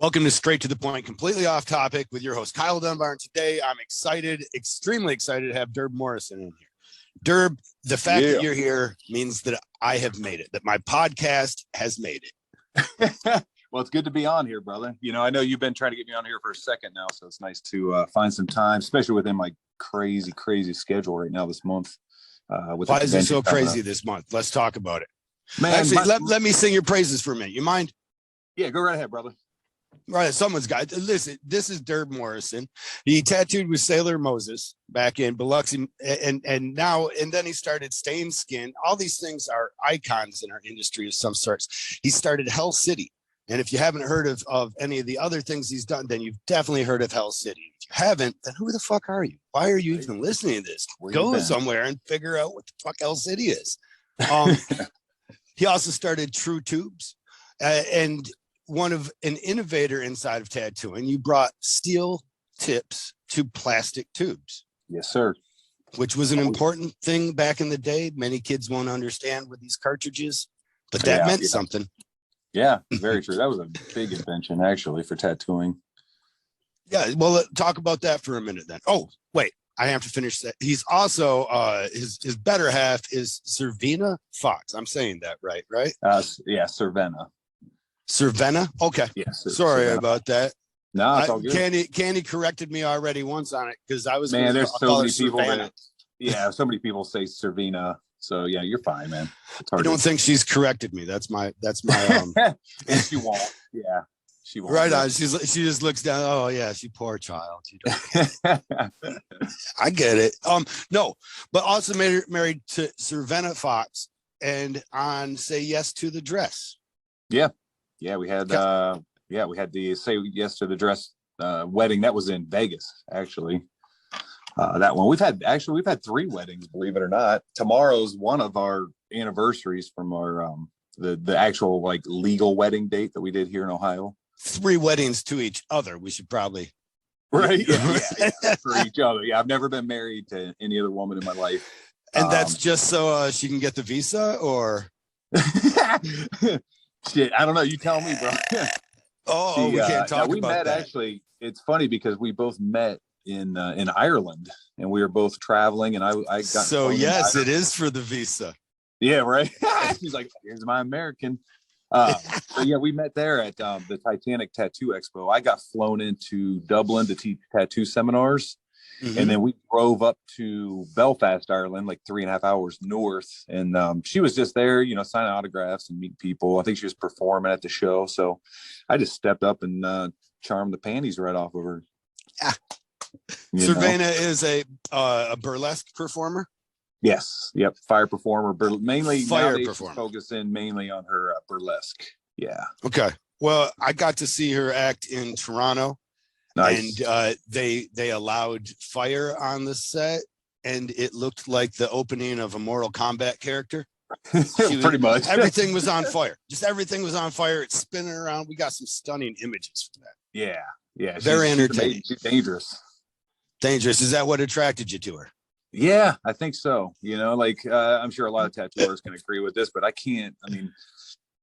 Welcome to Straight to the Point, completely off topic with your host, Kyle Dunbar. And today I'm excited, extremely excited to have Durb Morrison in here. Durb, the fact that you're here means that I have made it, that my podcast has made it. Well, it's good to be on here, brother. You know, I know you've been trying to get me on here for a second now, so it's nice to find some time, especially within my crazy schedule right now this month. Why is it so crazy this month? Let's talk about it. Man, actually, let me sing your praises for a minute. You mind? Yeah, go right ahead, brother. Right, someone's got. Listen, this is Durb Morrison. He tattooed with Sailor Moses back in Biloxi, and then he started Stained Skin. All these things are icons in our industry of some sorts. He started Hell City, and if you haven't heard of any of the other things he's done, then you've definitely heard of Hell City. If you haven't, then who the fuck are you? Why are you even listening to this? Go somewhere and figure out what the fuck Hell City is. He also started True Tubes, and one of an innovator inside of tattooing. You brought steel tips to plastic tubes. Yes, sir. Which was an important thing back in the day. Many kids won't understand with these cartridges, but that meant something. Yeah, very true. That was a big invention actually for tattooing. Yeah, well, talk about that for a minute then. Oh, wait, I have to finish that. He's also his better half is Cervena Fox. I'm saying that right? Yeah, Cervena. Cervena? Okay. Yes. Sorry about that. No, it's all good. Candy corrected me already once on it because I was. Man, there's so many people so many people say Cervena. So yeah, you're fine, man. I don't think she's corrected me. That's my. And she won't. Yeah, she won't. Right on. She just looks down. Oh yeah, she poor child. I get it. No, but also married to Cervena Fox and on Say Yes to the Dress. Yeah, we had we had the Say Yes to the Dress wedding that was in Vegas, actually. That one we've had 3 weddings, believe it or not. Tomorrow's one of our anniversaries from our the actual like legal wedding date that we did here in Ohio. 3 weddings to each other. We should probably right yeah, for each other. Yeah, I've never been married to any other woman in my life. And that's just so she can get the visa, or shit, I don't know. You tell me, bro. We can't talk we about met, that. Actually, it's funny because we both met in Ireland, and we were both traveling, and I got. So yes, it is for the visa. Yeah, right. He's like, here's my American. So yeah, we met there at the Titanic Tattoo Expo. I got flown into Dublin to teach tattoo seminars. Mm-hmm. And then we drove up to Belfast, Ireland, like 3.5 hours north. And she was just there, you know, signing autographs and meeting people. I think she was performing at the show. So I just stepped up and charmed the panties right off of her. Yeah. Cervena is a burlesque performer. Yes. Yep. Fire performer. Mainly focusing mainly on her burlesque. Yeah. Okay. Well, I got to see her act in Toronto. Nice. And they allowed fire on the set, and it looked like the opening of a Mortal Kombat character. Pretty much. Everything was on fire. Just everything was on fire. It's spinning around. We got some stunning images from that. Yeah. Very entertaining. She's dangerous. Dangerous. Is that what attracted you to her? Yeah, I think so. You know, like I'm sure a lot of tattooers can agree with this, but I can't. I mean.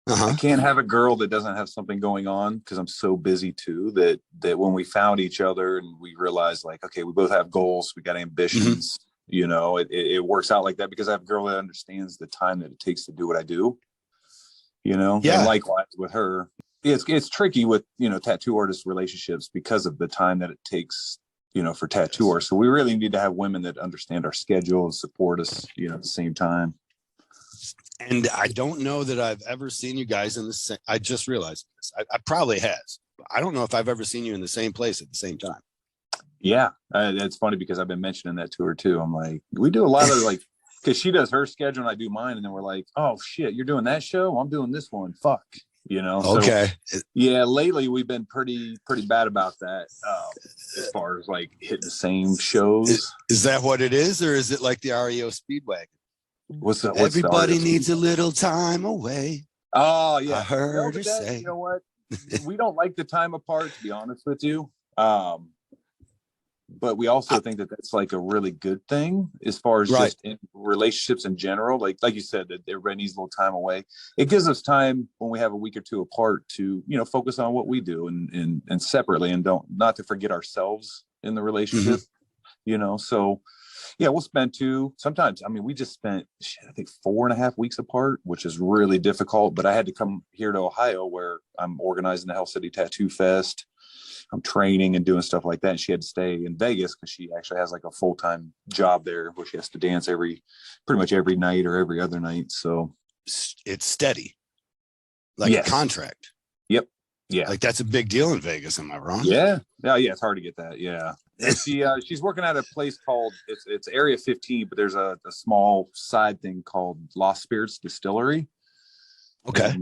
I can't have a girl that doesn't have something going on because I'm so busy too that when we found each other and we realized like, okay, we both have goals, we got ambitions, you know, it works out like that because I have a girl that understands the time that it takes to do what I do, you know, and likewise with her. It's tricky with, you know, tattoo artist relationships because of the time that it takes, you know, for tattooers. So we really need to have women that understand our schedule and support us, you know, at the same time. And I don't know that I've ever seen you guys in the same. I just realized this. I probably has. I don't know if I've ever seen you in the same place at the same time. Yeah, that's funny because I've been mentioning that to her too. I'm like, we do a lot of like, because she does her schedule and I do mine, and then we're like, oh shit, you're doing that show, well, I'm doing this one. Fuck, you know. Okay. So, yeah, lately we've been pretty bad about that as far as like hitting the same shows. Is that what it is, or is it like the REO Speedwagon? What's that? Everybody needs a little time away. Oh yeah, I heard her say. You know what? We don't like the time apart, to be honest with you. but we also think that that's like a really good thing as far as just in relationships in general. Like you said, that everybody needs a little time away. It gives us time when we have a week or two apart to, focus on what we do and separately, and not to forget ourselves in the relationship, so yeah, we'll spend sometimes, we just spent, I think 4.5 weeks apart, which is really difficult, but I had to come here to Ohio where I'm organizing the Hell City Tattoo Fest. I'm training and doing stuff like that. And she had to stay in Vegas because she actually has like a full-time job there where she has to dance pretty much every night or every other night. So it's steady, like a contract. Yep. Yeah. Like that's a big deal in Vegas. Am I wrong? Yeah. Yeah. It's hard to get that. Yeah. And she's working at a place called it's Area 15, but there's a small side thing called Lost Spirits Distillery. Okay.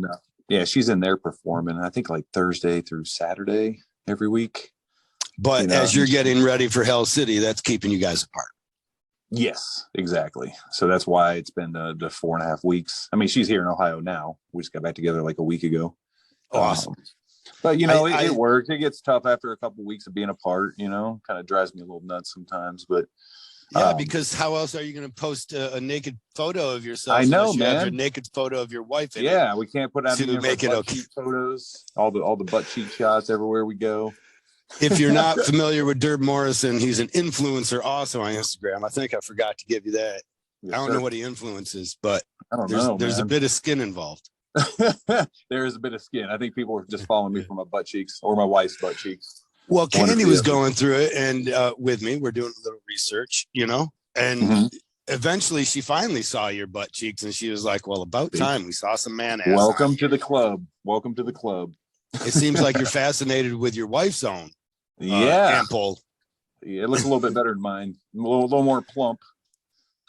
And, she's in there performing, I think like Thursday through Saturday every week. But as you're getting ready for Hell City, that's keeping you guys apart. Yes, exactly. So that's why it's been the 4.5 weeks. She's here in Ohio now. We just got back together like a week ago. Awesome. But it works. It gets tough after a couple of weeks of being apart, kind of drives me a little nuts sometimes, but because how else are you going to post a naked photo of yourself? I know, you man. have your naked photo of your wife. We can't put out to make it okay. Photos, all the butt cheek shots everywhere we go. If you're not familiar with Durb Morrison, he's an influencer also on Instagram. I think I forgot to give you that. Yes, I don't know what he influences, but there's man. a bit of skin involved. There is a bit of skin. I think people are just following me from my butt cheeks or my wife's butt cheeks. Well, Candy was going through it and with me, we're doing a little research, and eventually she finally saw your butt cheeks and she was like, well, about time we saw some man ass. Welcome to the club. Welcome to the club. It seems like you're fascinated with your wife's own. Ample. Yeah, it looks a little bit better than mine. A little more plump.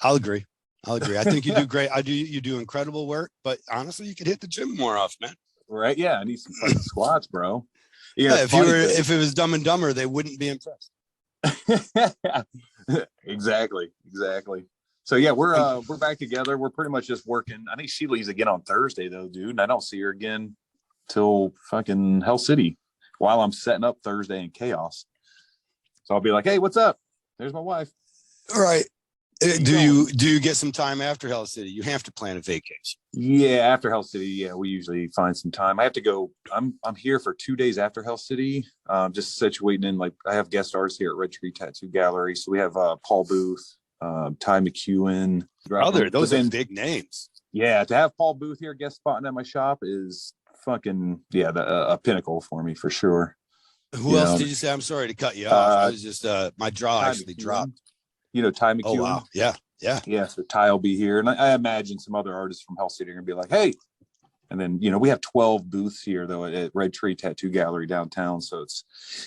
I'll agree. I think you do great. You do incredible work, but honestly, you could hit the gym more often, man. Right? Yeah, I need some fucking squats, bro. Yeah, if it was Dumb and Dumber, they wouldn't be impressed. Exactly. So yeah, we're back together. We're pretty much just working. I think she leaves again on Thursday though, dude. And I don't see her again till fucking Hell City while I'm setting up Thursday in Chaos. So I'll be like, hey, what's up? There's my wife. All right. Do you get some time after Hell City? You have to plan a vacation. Yeah, after Hell City, yeah, we usually find some time. I have to go. I'm here for 2 days after Hell City, just situating in. Like I have guest artists here at Red Tree Tattoo Gallery, so we have Paul Booth, Ty McEwen. Brother, those are big names. Yeah, to have Paul Booth here guest spotting at my shop is fucking a pinnacle for me for sure. Who else did you say? I'm sorry to cut you off. I was just my jaw actually dropped. Ty McEwen. Oh wow, yeah. So Ty will be here, and I imagine some other artists from Hell City are gonna be like, hey. And then we have 12 booths here though at Red Tree Tattoo Gallery downtown. So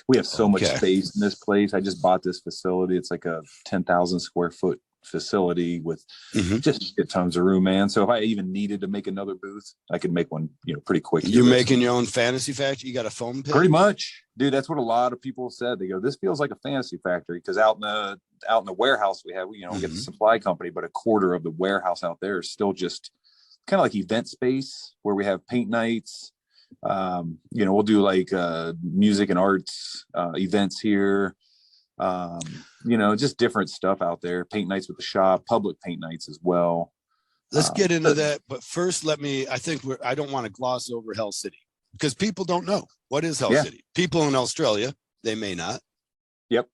we have so much space in this place. I just bought this facility. It's like a 10,000 square foot facility with just tons of room, man. So if I even needed to make another booth, I could make one, pretty quick. You're making your own fantasy factory? You got a foam pit? Pretty much, dude. That's what a lot of people have said. They go, this feels like a fantasy factory because out in the warehouse we have, get the supply company, but a quarter of the warehouse out there is still just kind of like event space where we have paint nights. We'll do like music and arts events here. Just different stuff out there. Paint nights with the shop, public paint nights as well. Let's get into that. But first, I don't want to gloss over Hell City because people don't know. What is Hell City? People in Australia, they may not. Yep.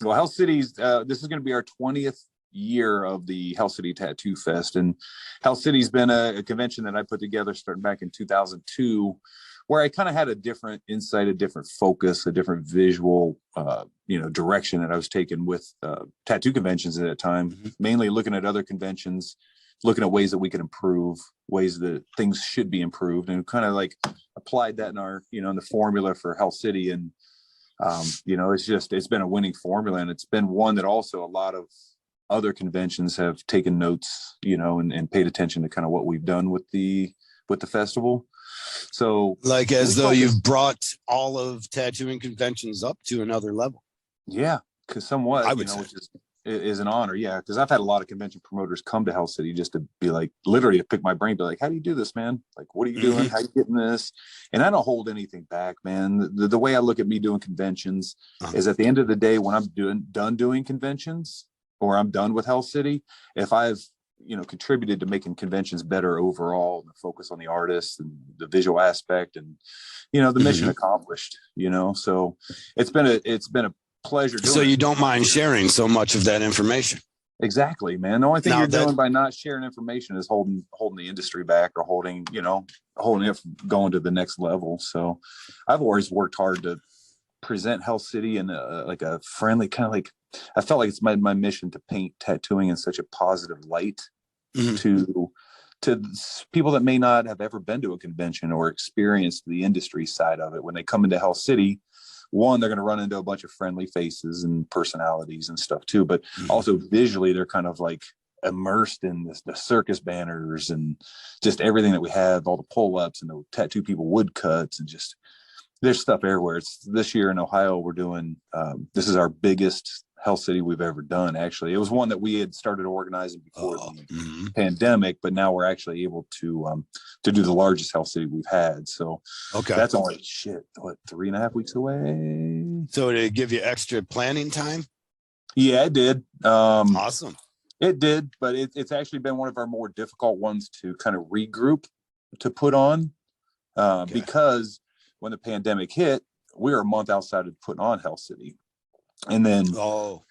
Well, Hell City's, this is going to be our 20th year of the Hell City Tattoo Fest. And Hell City's been a convention that I put together starting back in 2002, where I kind of had a different insight, a different focus, a different visual, direction that I was taking with tattoo conventions at that time, mainly looking at other conventions, looking at ways that we could improve, ways that things should be improved, and kind of like applied that in our, in the formula for Hell City. And, it's been a winning formula, and it's been one that also a lot of other conventions have taken notes, and paid attention to kind of what we've done with the festival. So like as though you've brought all of tattooing conventions up to another level. Yeah, because somewhat, I would say. is an honor. Yeah. Cause I've had a lot of convention promoters come to Hell City just to be like, literally to pick my brain, be like, how do you do this, man? Like, what are you doing? How you getting this? And I don't hold anything back, man. The way I look at me doing conventions is at the end of the day, when I'm done doing conventions, or I'm done with Hell City, if I've, contributed to making conventions better overall, the focus on the artists and the visual aspect and, the mission accomplished, so it's been a pleasure doing so you it. don't mind sharing so much of that information. Exactly, man. The only thing you're doing by not sharing information is holding the industry back, or holding it from going to the next level. So I've always worked hard to present Hell City in like a friendly kind of like, I felt like it's my mission to paint tattooing in such a positive light to people that may not have ever been to a convention or experienced the industry side of it. When they come into Hell City, one, they're going to run into a bunch of friendly faces and personalities and stuff too, but also visually they're kind of like immersed in the circus banners and just everything that we have, all the pull-ups and the tattoo people woodcuts, and just there's stuff everywhere. It's this year in Ohio, we're doing this is our biggest Hell City we've ever done. Actually, it was one that we had started organizing before the pandemic, but now we're actually able to do the largest Hell City we've had. So that's only 3.5 weeks away. So did it give you extra planning time? Yeah, it did. Awesome. It did, but it's actually been one of our more difficult ones to kind of regroup to put on because when the pandemic hit, we were a month outside of putting on Hell City. And then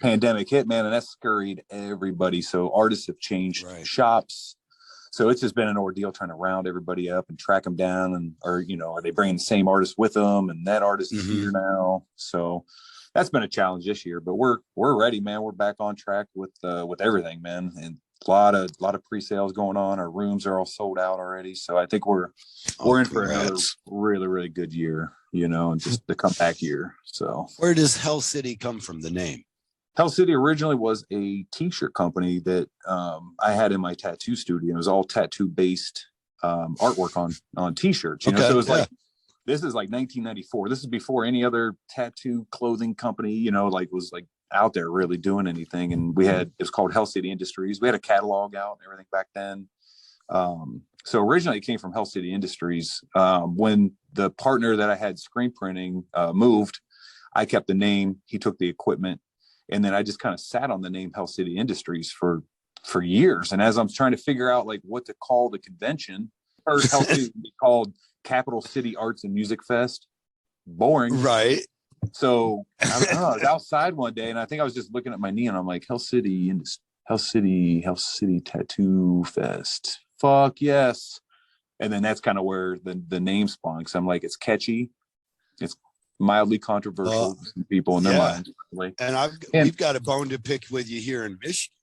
pandemic hit, man, and that scurried everybody. So artists have changed shops. So it's just been an ordeal trying to round everybody up and track them down. And, or, are they bringing the same artist with them? And that artist is here now. So that's been a challenge this year, but we're ready, man. We're back on track with everything, man. And a lot of pre-sales going on. Our rooms are all sold out already. So I think we're in for another really, really good year, and just the comeback year. So where does Hell City come from, the name? Hell City originally was a t-shirt company that I had in my tattoo studio. It was all tattoo based artwork on t-shirts, so it was like, this is like 1994. This is before any other tattoo clothing company, was like out there really doing anything. And it was called Hell City Industries. We had a catalog out and everything back then. So originally it came from Hell City Industries. When the partner that I had screen printing moved, I kept the name, he took the equipment, and then I just kind of sat on the name Hell City Industries for years. And as I'm trying to figure out like what to call the convention, first Hell City would be called Capital City Arts and Music Fest. Boring. Right. So I was outside one day, and I think I was just looking at my knee, and I'm like, Hell City Tattoo Fest. Fuck yes. And then that's kind of where the name spawned, because I'm like, it's catchy, it's mildly controversial to people in their minds. And we've got a bone to pick with you here in Michigan.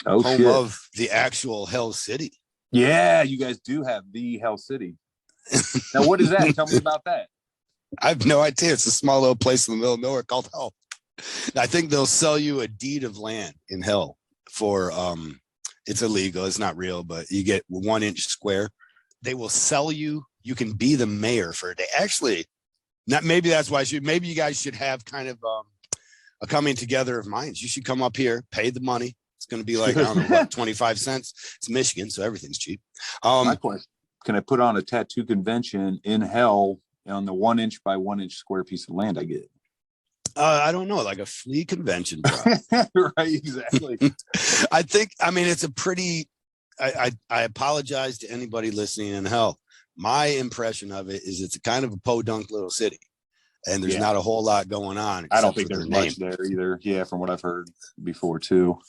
Home of the actual Hell City. Yeah, you guys do have the Hell City. Now, what is that? Tell me about that. I have no idea. It's a small little place in the middle of nowhere called Hell. I think they'll sell you a deed of land in Hell for it's illegal, it's not real, but you get 1 inch square. They will sell you can be the mayor for a day. Actually, not maybe that's why maybe you guys should have kind of a coming together of minds. You should come up here, pay the money. It's going to be like, I don't know, what, 25 cents. It's Michigan, so everything's cheap. My question, can I put on a tattoo convention in Hell on the 1 inch by 1 inch square piece of land I get? I don't know, like a flea convention. Right, exactly. It's a pretty, I apologize to anybody listening in Hell. My impression of it is it's a kind of a podunk little city, and there's not a whole lot going on. I don't think there's much there either. Yeah, from what I've heard before too.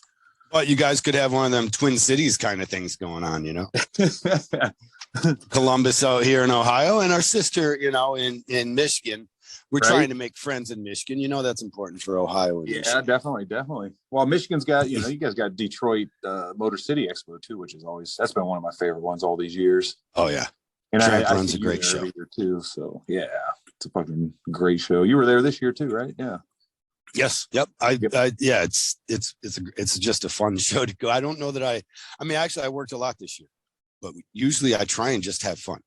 But you guys could have one of them Twin Cities kind of things going on, Columbus out here in Ohio, and our sister, in Michigan. We're trying to make friends in Michigan. That's important for Ohio. Yeah, Michigan. Definitely. Well, Michigan's got, you guys got Detroit Motor City Expo too, which is that's been one of my favorite ones all these years. Oh yeah. And I runs a great show here too. So yeah, it's a fucking great show. You were there this year too, right? Yeah. Yes. Yep. It's just a fun show to go. I don't know that actually I worked a lot this year, but usually I try and just have fun.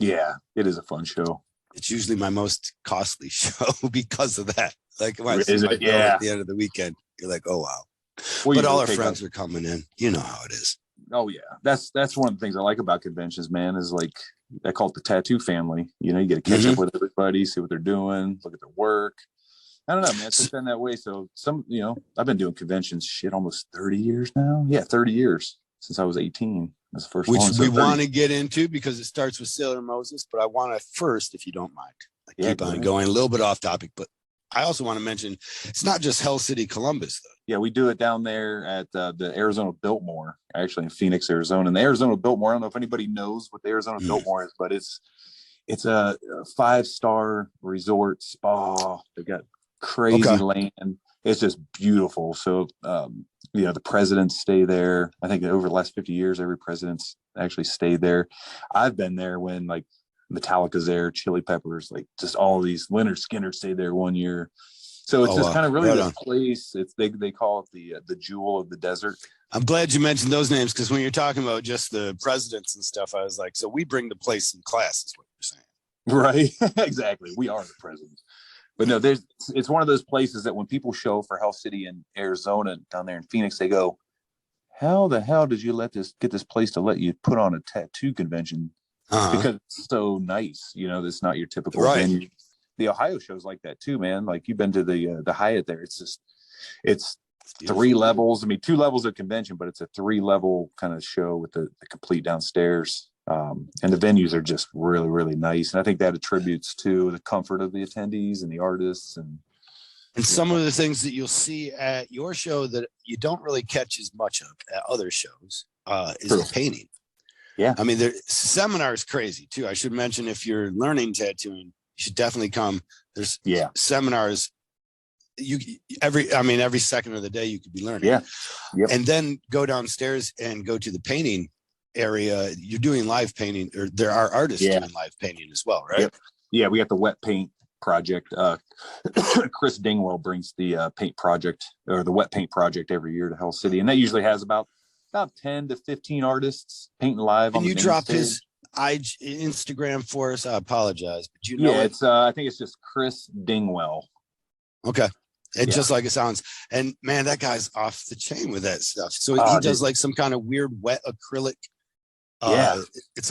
Yeah, it is a fun show. It's usually my most costly show because of that. Like when I at the end of the weekend, you're like, oh wow. Well, but all our friends are coming in. You know how it is. Oh yeah, that's one of the things I like about conventions, man. Is like I call it the tattoo family. You know, you get to catch up with everybody, see what they're doing, look at their work. I don't know, man. It's been that way. So I've been doing conventions almost 30 years now. Yeah, 30 years since I was 18. That's the first Which one. we want to get into because it starts with Sailor Moses. But I want to first, if you don't mind, keep on going a little bit off topic. But I also want to mention it's not just Hell City, Columbus, though. Yeah, we do it down there at the Arizona Biltmore, actually in Phoenix, Arizona. And the Arizona Biltmore, I don't know if anybody knows what the Arizona Biltmore is, but it's a 5-star resort spa. They've got crazy land. It's just beautiful. So the presidents stay there. I think over the last 50 years every president's actually stayed there. I've been there when like Metallica's there, Chili Peppers, like just all these. Leonard Skinner stayed there one year. So it's just kind of really the place. It's they call it the jewel of the desert. I'm glad you mentioned those names because when you're talking about just the presidents and stuff, I was like, so we bring the place in class is what you're saying. Right. Exactly. We are the presidents. But no, it's one of those places that when people show for Hell City in Arizona down there in Phoenix, they go, how the hell did you get this place to let you put on a tattoo convention? Because it's so nice. You know, it's not your typical venue. The Ohio show's like that too, man. Like you've been to the Hyatt there. It's 3 levels. I mean, 2 levels of convention, but it's a 3-level kind of show with the complete downstairs. And the venues are just really, really nice. And I think that attributes to the comfort of the attendees and the artists. And some of the things that you'll see at your show that you don't really catch as much of at other shows is the painting. Yeah. I mean, the seminar is crazy too. I should mention if you're learning tattooing, you should definitely come. There's seminars. Every second of the day you could be learning. Yeah. Yep. And then go downstairs and go to the painting area. You're doing live painting, or there are artists doing live painting as well, right? Yep. Yeah, we got the wet paint project. Chris Dingwell brings the paint project or the wet paint project every year to Hell City, and that usually has about 10 to 15 artists painting live. Can you drop his Instagram for us? I apologize, but you know it's I think it's just Chris Dingwell. Okay. Just like it sounds. And man, that guy's off the chain with that stuff. So he does like some kind of weird wet acrylic. It's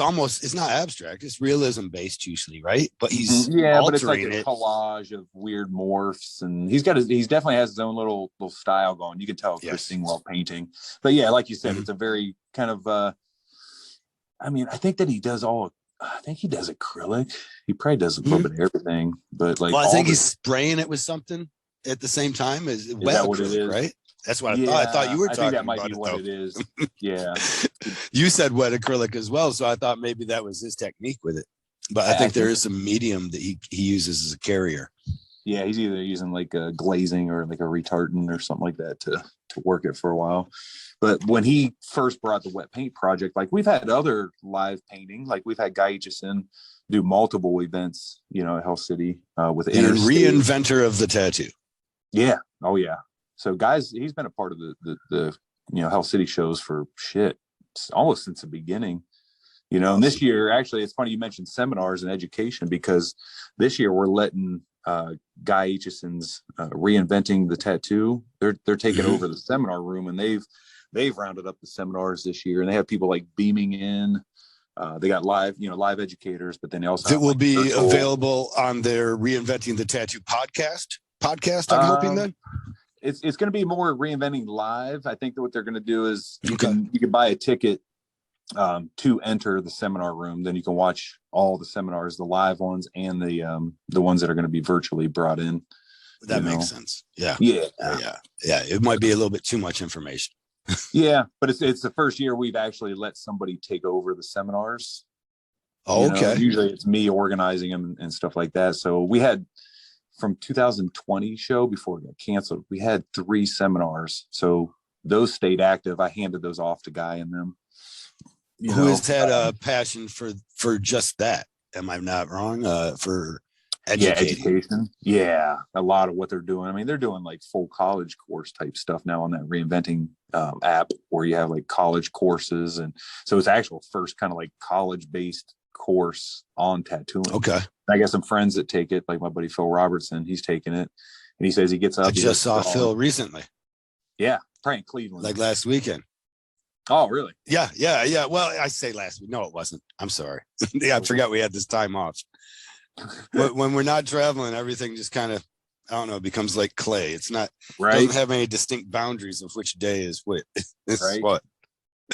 not abstract. It's realism based usually, right? But he's but it's like a collage of weird morphs, and he definitely has his own little style going. You can tell Chris Dingwell painting. But yeah, like you said, it's a very kind of I think that he does acrylic. He probably does a little bit of everything, but like I think he's spraying it with something at the same time as wet acrylic, what it is? Right? That's what I thought. I thought you were talking that might about be what it is. Yeah. You said wet acrylic as well, so I thought maybe that was his technique with it. But I think there is some medium that he uses as a carrier. Yeah, he's either using like a glazing or like a retardant or something like that to work it for a while. But when he first brought the wet paint project, like we've had other live painting, like we've had Guy Aitchison do multiple events, at Hell City with the reinventor of the tattoo. Yeah. Oh yeah. So he's been a part of the Hell City shows for almost since the beginning. And this year, actually, it's funny you mentioned seminars and education, because this year we're letting Guy Aitchison's reinventing the tattoo. They're taking over the seminar room, and they've rounded up the seminars this year, and they have people like beaming in. They got live educators, but then they also will be available on their Reinventing the Tattoo podcast. I'm hoping then. It's going to be more reinventing live. I think that what they're going to do is you can buy a ticket to enter the seminar room. Then you can watch all the seminars, the live ones and the ones that are going to be virtually brought in. That makes sense. Yeah. It might be a little bit too much information. Yeah, but it's the first year we've actually let somebody take over the seminars. Oh, okay. Usually it's me organizing them and stuff like that. So we had, from 2020 show before it got canceled, we had 3 seminars. So those stayed active. I handed those off to Guy and them. Who has had a passion for just that? Am I not wrong? For education. Yeah, a lot of what they're doing. I mean, they're doing like full college course type stuff now on that Reinventing app, where you have like college courses, and so it's actual first kind of like college based course on tattooing. Okay. I got some friends that take it, like my buddy Phil Robertson. He's taking it, and he says he gets up. I just saw Phil recently. Yeah, Probably in Cleveland. like last weekend. Oh, really? Yeah. Well, I say last week. No, it wasn't. I'm sorry. Yeah, I forgot we had this time off. But when we're not traveling, everything just kind of, I don't know, becomes like clay. It's not, doesn't have any distinct boundaries of which day is what. This is what.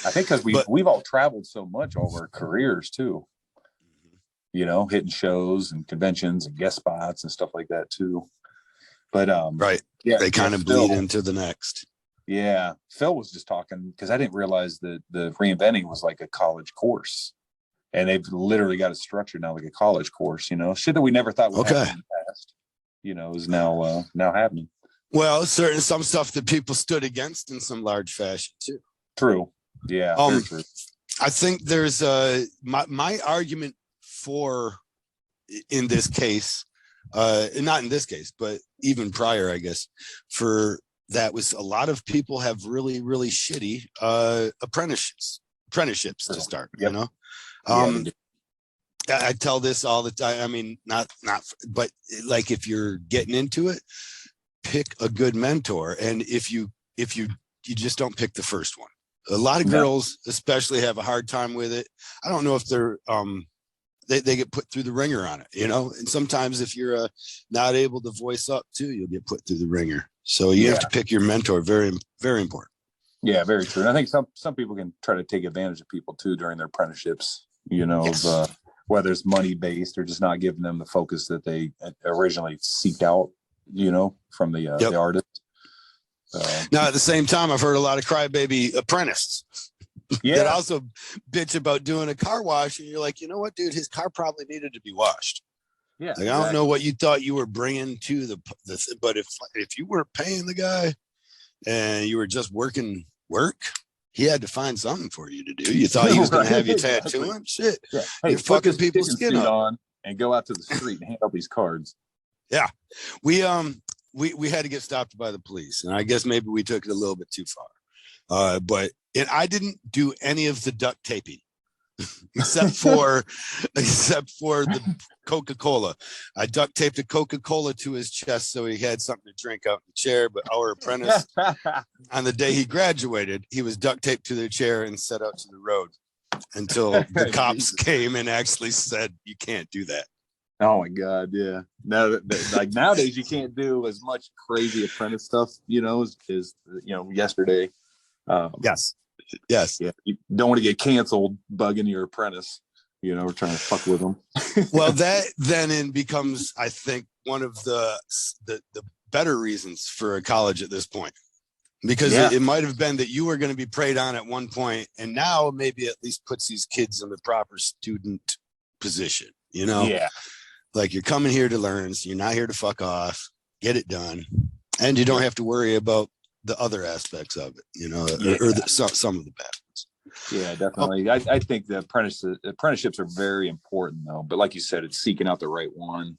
I think because we've all traveled so much over our careers too. You know, hitting shows and conventions and guest spots and stuff like that too. But right. Yeah, they kind of bleed into the next. Yeah. Phil was just talking because I didn't realize that the reinventing was like a college course. And they've literally got it structured now like a college course, you know, shit that we never thought would happen in the past, you know, is now happening. Well, some stuff that people stood against in some large fashion too. True. Yeah. True. I think there's my argument for in this case, not in this case, but even prior, I guess, for that was a lot of people have really, really shitty apprenticeships to start, you know? I tell this all the time. I mean, not, but like if you're getting into it, pick a good mentor. And if you just don't pick the first one. A lot of girls especially have a hard time with it. I don't know if they're, they get put through the ringer on it, you know? And sometimes if you're not able to voice up too, you'll get put through the ringer. So you have to pick your mentor. Very, very important. Yeah, very true. And I think some people can try to take advantage of people too during their apprenticeships, you know, of, whether it's money based or just not giving them the focus that they originally seeked out, you know, from the artist. Now, at the same time, I've heard a lot of crybaby apprentices that also bitch about doing a car wash. And you're like, you know what, dude, his car probably needed to be washed. Yeah. Like, I don't know what you thought you were bringing to the but if you weren't paying the guy and you were just working work, he had to find something for you to do. You thought he was going to have you tattoo him? Shit. Yeah. Hey, you're fucking people's skin up on and go out to the street and hand out these cards. Yeah. We had to get stopped by the police, and I guess maybe we took it a little bit too far. But I didn't do any of the duct taping except for the Coca-Cola. I duct taped a Coca-Cola to his chest so he had something to drink out in the chair. But our apprentice, on the day he graduated, he was duct taped to the chair and set out to the road until the cops came and actually said, "You can't do that." Oh my God, yeah. No, like nowadays you can't do as much crazy apprentice stuff, you know, as you know, yesterday. Yes. Yeah. You don't want to get canceled bugging your apprentice, you know, or trying to fuck with them. Well, that then becomes, I think, one of the better reasons for a college at this point, because it might have been that you were going to be preyed on at one point, and now maybe at least puts these kids in the proper student position, you know? Yeah. Like, you're coming here to learn, so you're not here to fuck off, get it done. And you don't have to worry about the other aspects of it, you know, or some of the bad ones. Yeah, definitely. I think the apprenticeships are very important though. But like you said, it's seeking out the right one,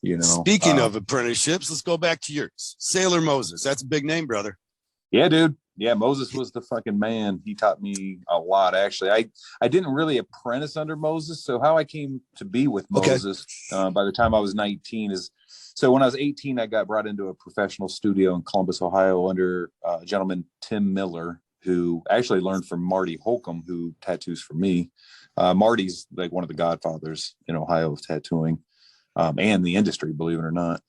you know. Speaking of apprenticeships, let's go back to yours. Sailor Moses. That's a big name, brother. Yeah, dude. Yeah, Moses was the fucking man. He taught me a lot, actually. I didn't really apprentice under Moses. So how I came to be with Moses by the time I was 19 is, so when I was 18, I got brought into a professional studio in Columbus, Ohio under a gentleman, Tim Miller, who actually learned from Marty Holcomb, who tattoos for me. Marty's like one of the godfathers in Ohio of tattooing and the industry, believe it or not.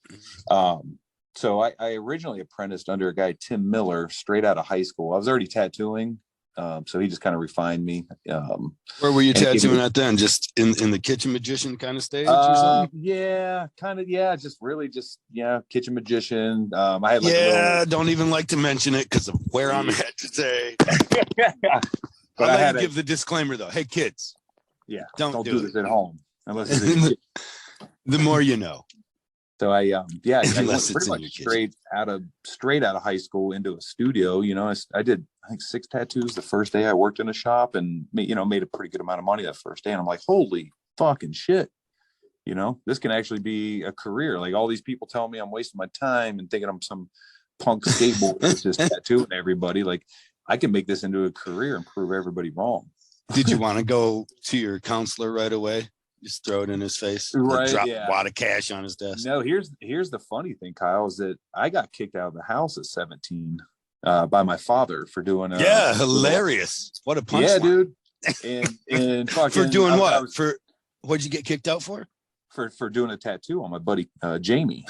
So I originally apprenticed under a guy, Tim Miller, straight out of high school. I was already tattooing. So he just kind of refined me. Where were you tattooing at then? Just in the Kitchen Magician kind of stage or something? Yeah, kind of. Yeah, Kitchen Magician. I had don't even like to mention it because of where I'm at today. But I had to give the disclaimer though. Hey kids, don't do this at home unless it's the more you know. So I went pretty much straight out of high school into a studio. You know, I did, I think, 6 tattoos the first day I worked in a shop, and made a pretty good amount of money that first day. And I'm like, holy fucking shit, you know, this can actually be a career. Like, all these people tell me I'm wasting my time and thinking I'm some punk skateboarder that's just tattooing everybody. Like, I can make this into a career and prove everybody wrong. Did you want to go to your counselor right away? Just throw it in his face, right? Drop a wad of cash on his desk. No, here's the funny thing, Kyle, is that I got kicked out of the house at 17 by my father for doing hilarious. What a punchline. Yeah, dude. And fucking, for doing what? For what'd you get kicked out for? For doing a tattoo on my buddy Jamie.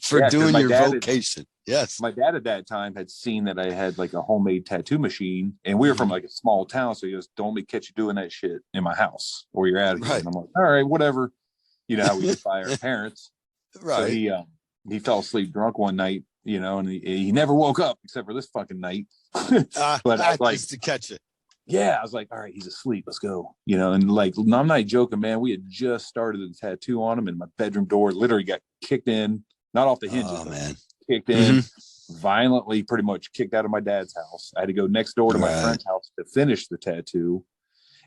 For doing your vocation. Yes. My dad at that time had seen that I had like a homemade tattoo machine, and we were from like a small town. So he goes, "Don't let me catch you doing that shit in my house or you're out of here." And I'm like, all right, whatever. You know how we defy our parents. Right. So he fell asleep drunk one night, you know, and he never woke up except for this fucking night. But I was like, just to catch it. Yeah, I was like, all right, he's asleep. Let's go. You know, and like, I'm not joking, man. We had just started the tattoo on him, and my bedroom door literally got kicked in, not off the hinges. Oh, man. Kicked in violently, pretty much kicked out of my dad's house. I had to go next door to my friend's house to finish the tattoo.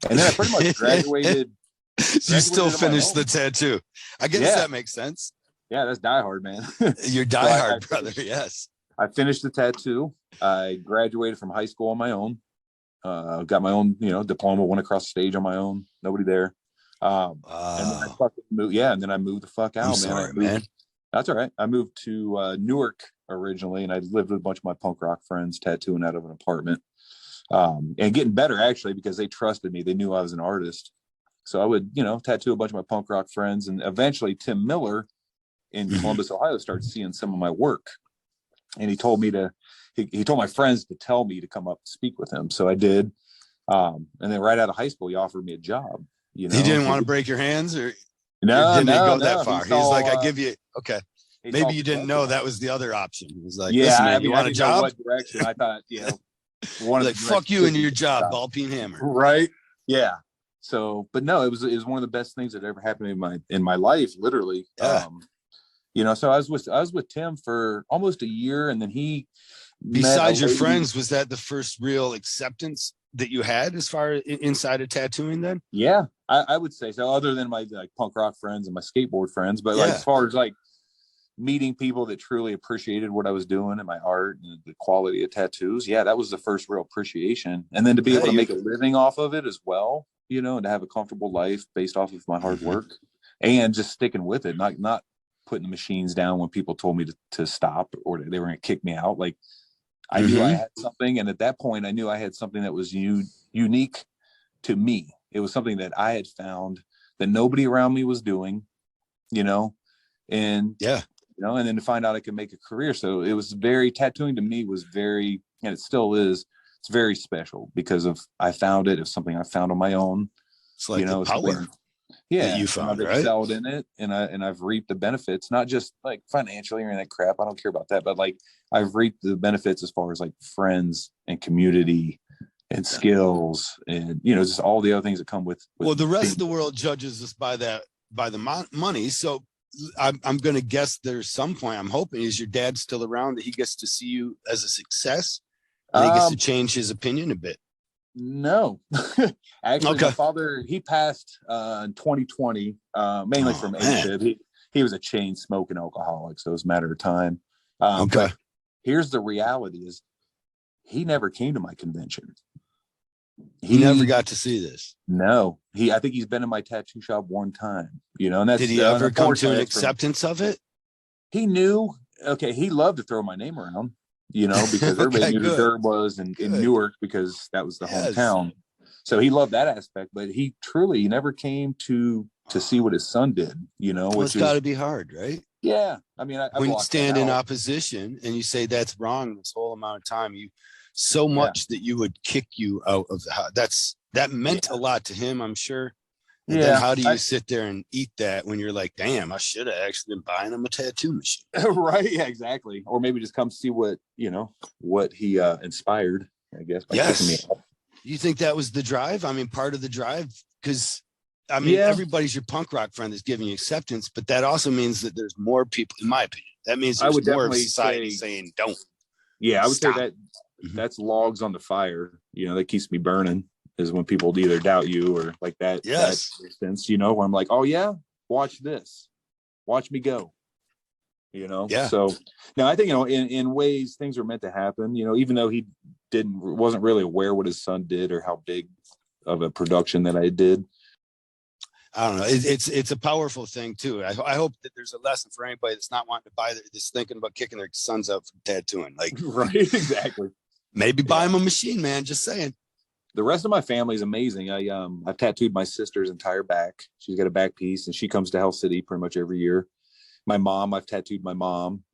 And then I pretty much graduated. You still finished the tattoo. I guess that makes sense. Yeah, that's diehard, man. You're diehard, brother. Yes. I finished the tattoo. I graduated from high school on my own. Got my own, you know, diploma, went across the stage on my own. Nobody there. And then I fucking moved. Yeah, and then I moved the fuck out, man. That's all right. I moved to Newark originally, and I lived with a bunch of my punk rock friends, tattooing out of an apartment. And getting better, actually, because they trusted me. They knew I was an artist. So I would, you know, tattoo a bunch of my punk rock friends. And eventually Tim Miller in Columbus, Ohio, started seeing some of my work. And he told me he told my friends to tell me to come up and speak with him. So I did. And then right out of high school, he offered me a job. You know, he didn't want to break your hands, or didn't go that far. He's like, I give you, okay. Maybe you didn't know that was the other option. He was like, listen, man, you want a job? What direction? I thought, you know, like, fuck you and your job, ball peen hammer. Right. Yeah. So, but no, it was one of the best things that ever happened in my life, literally. Yeah. You know, so I was with Tim for almost a year, and then he, besides your friends, was that the first real acceptance that you had as far as inside of tattooing then? Yeah, I would say so, other than my like punk rock friends and my skateboard friends. But like, as far as like meeting people that truly appreciated what I was doing and my art and the quality of tattoos, that was the first real appreciation. And then to be able to make a living off of it as well, you know, and to have a comfortable life based off of my hard work and just sticking with it, not putting the machines down when people told me to stop or they were going to kick me out. Like, I knew I had something. And at that point, I knew I had something that was unique to me. It was something that I had found that nobody around me was doing, you know, and you know, and then to find out I could make a career. So it was tattooing to me was very, and it still is, it's very special because I found it. It's something I found on my own. It's like, you know, the power. That you found, I've excelled in it, and I've reaped the benefits, not just like financially or any of that crap. I don't care about that, but like I've reaped the benefits as far as like friends and community and skills, and you know, just all the other things that come with well, the rest of the world judges us by the money. So I'm going to guess there's some point, I'm hoping, is your dad still around, that he gets to see you as a success and he gets to change his opinion a bit? No, actually, my father, he passed in 2020, mainly from AFib. He was a chain smoking alcoholic, so it was a matter of time. But here's the reality: is he never came to my convention. He never got to see this. No, I think he's been in my tattoo shop one time. You know, and that's, did he ever come to an acceptance of it? He knew. Okay, he loved to throw my name around. You know, because everybody knew who Durb was in Newark, because that was the hometown. So he loved that aspect, but he never came to see what his son did, you know. Well, it's got to be hard, right? Yeah. I mean, when you stand in opposition and you say that's wrong this whole amount of time, so much that you would kick you out of the house. That meant a lot to him, I'm sure. And then how do you sit there and eat that when you're like, damn, I should have actually been buying him a tattoo machine? Right. Yeah, exactly. Or maybe just come see what he inspired, I guess. Yes. You think that was the drive? I mean, part of the drive, because I mean, everybody's your punk rock friend is giving you acceptance, but that also means that there's more people, in my opinion. That means there's more of society saying don't. Yeah, I would say that that's logs on the fire, you know, that keeps me burning. Is when people either doubt you or like that. Yes. That instance, you know, where I'm like, oh yeah, watch this, watch me go. You know. Yeah. So now I think, you know, in ways things are meant to happen. You know, even though he wasn't really aware what his son did or how big of a production that I did. I don't know. It's a powerful thing too. I hope that there's a lesson for anybody that's not wanting to buy this, thinking about kicking their sons out for tattooing. Like, right, exactly. Maybe buy them a machine, man. Just saying. The rest of my family is amazing. I've tattooed my sister's entire back. She's got a back piece, and she comes to Hell City pretty much every year. My mom, I've tattooed my mom.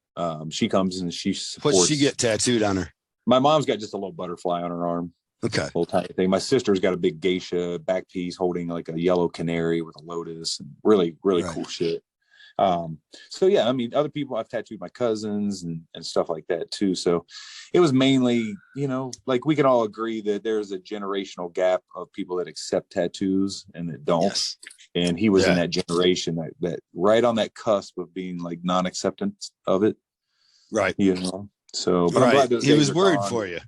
She comes and she supports. What's she get tattooed on her? My mom's got just a little butterfly on her arm. Okay. Little tiny thing. My sister's got a big geisha back piece holding like a yellow canary with a lotus, and really, really cool shit. So yeah, I mean, other people, I've tattooed my cousins and stuff like that too. So it was mainly, you know, like we can all agree that there's a generational gap of people that accept tattoos and that don't. Yes. And he was in that generation that right on that cusp of being like non-acceptance of it. Right. You know, so, but I'm glad those he was worried gone. For you.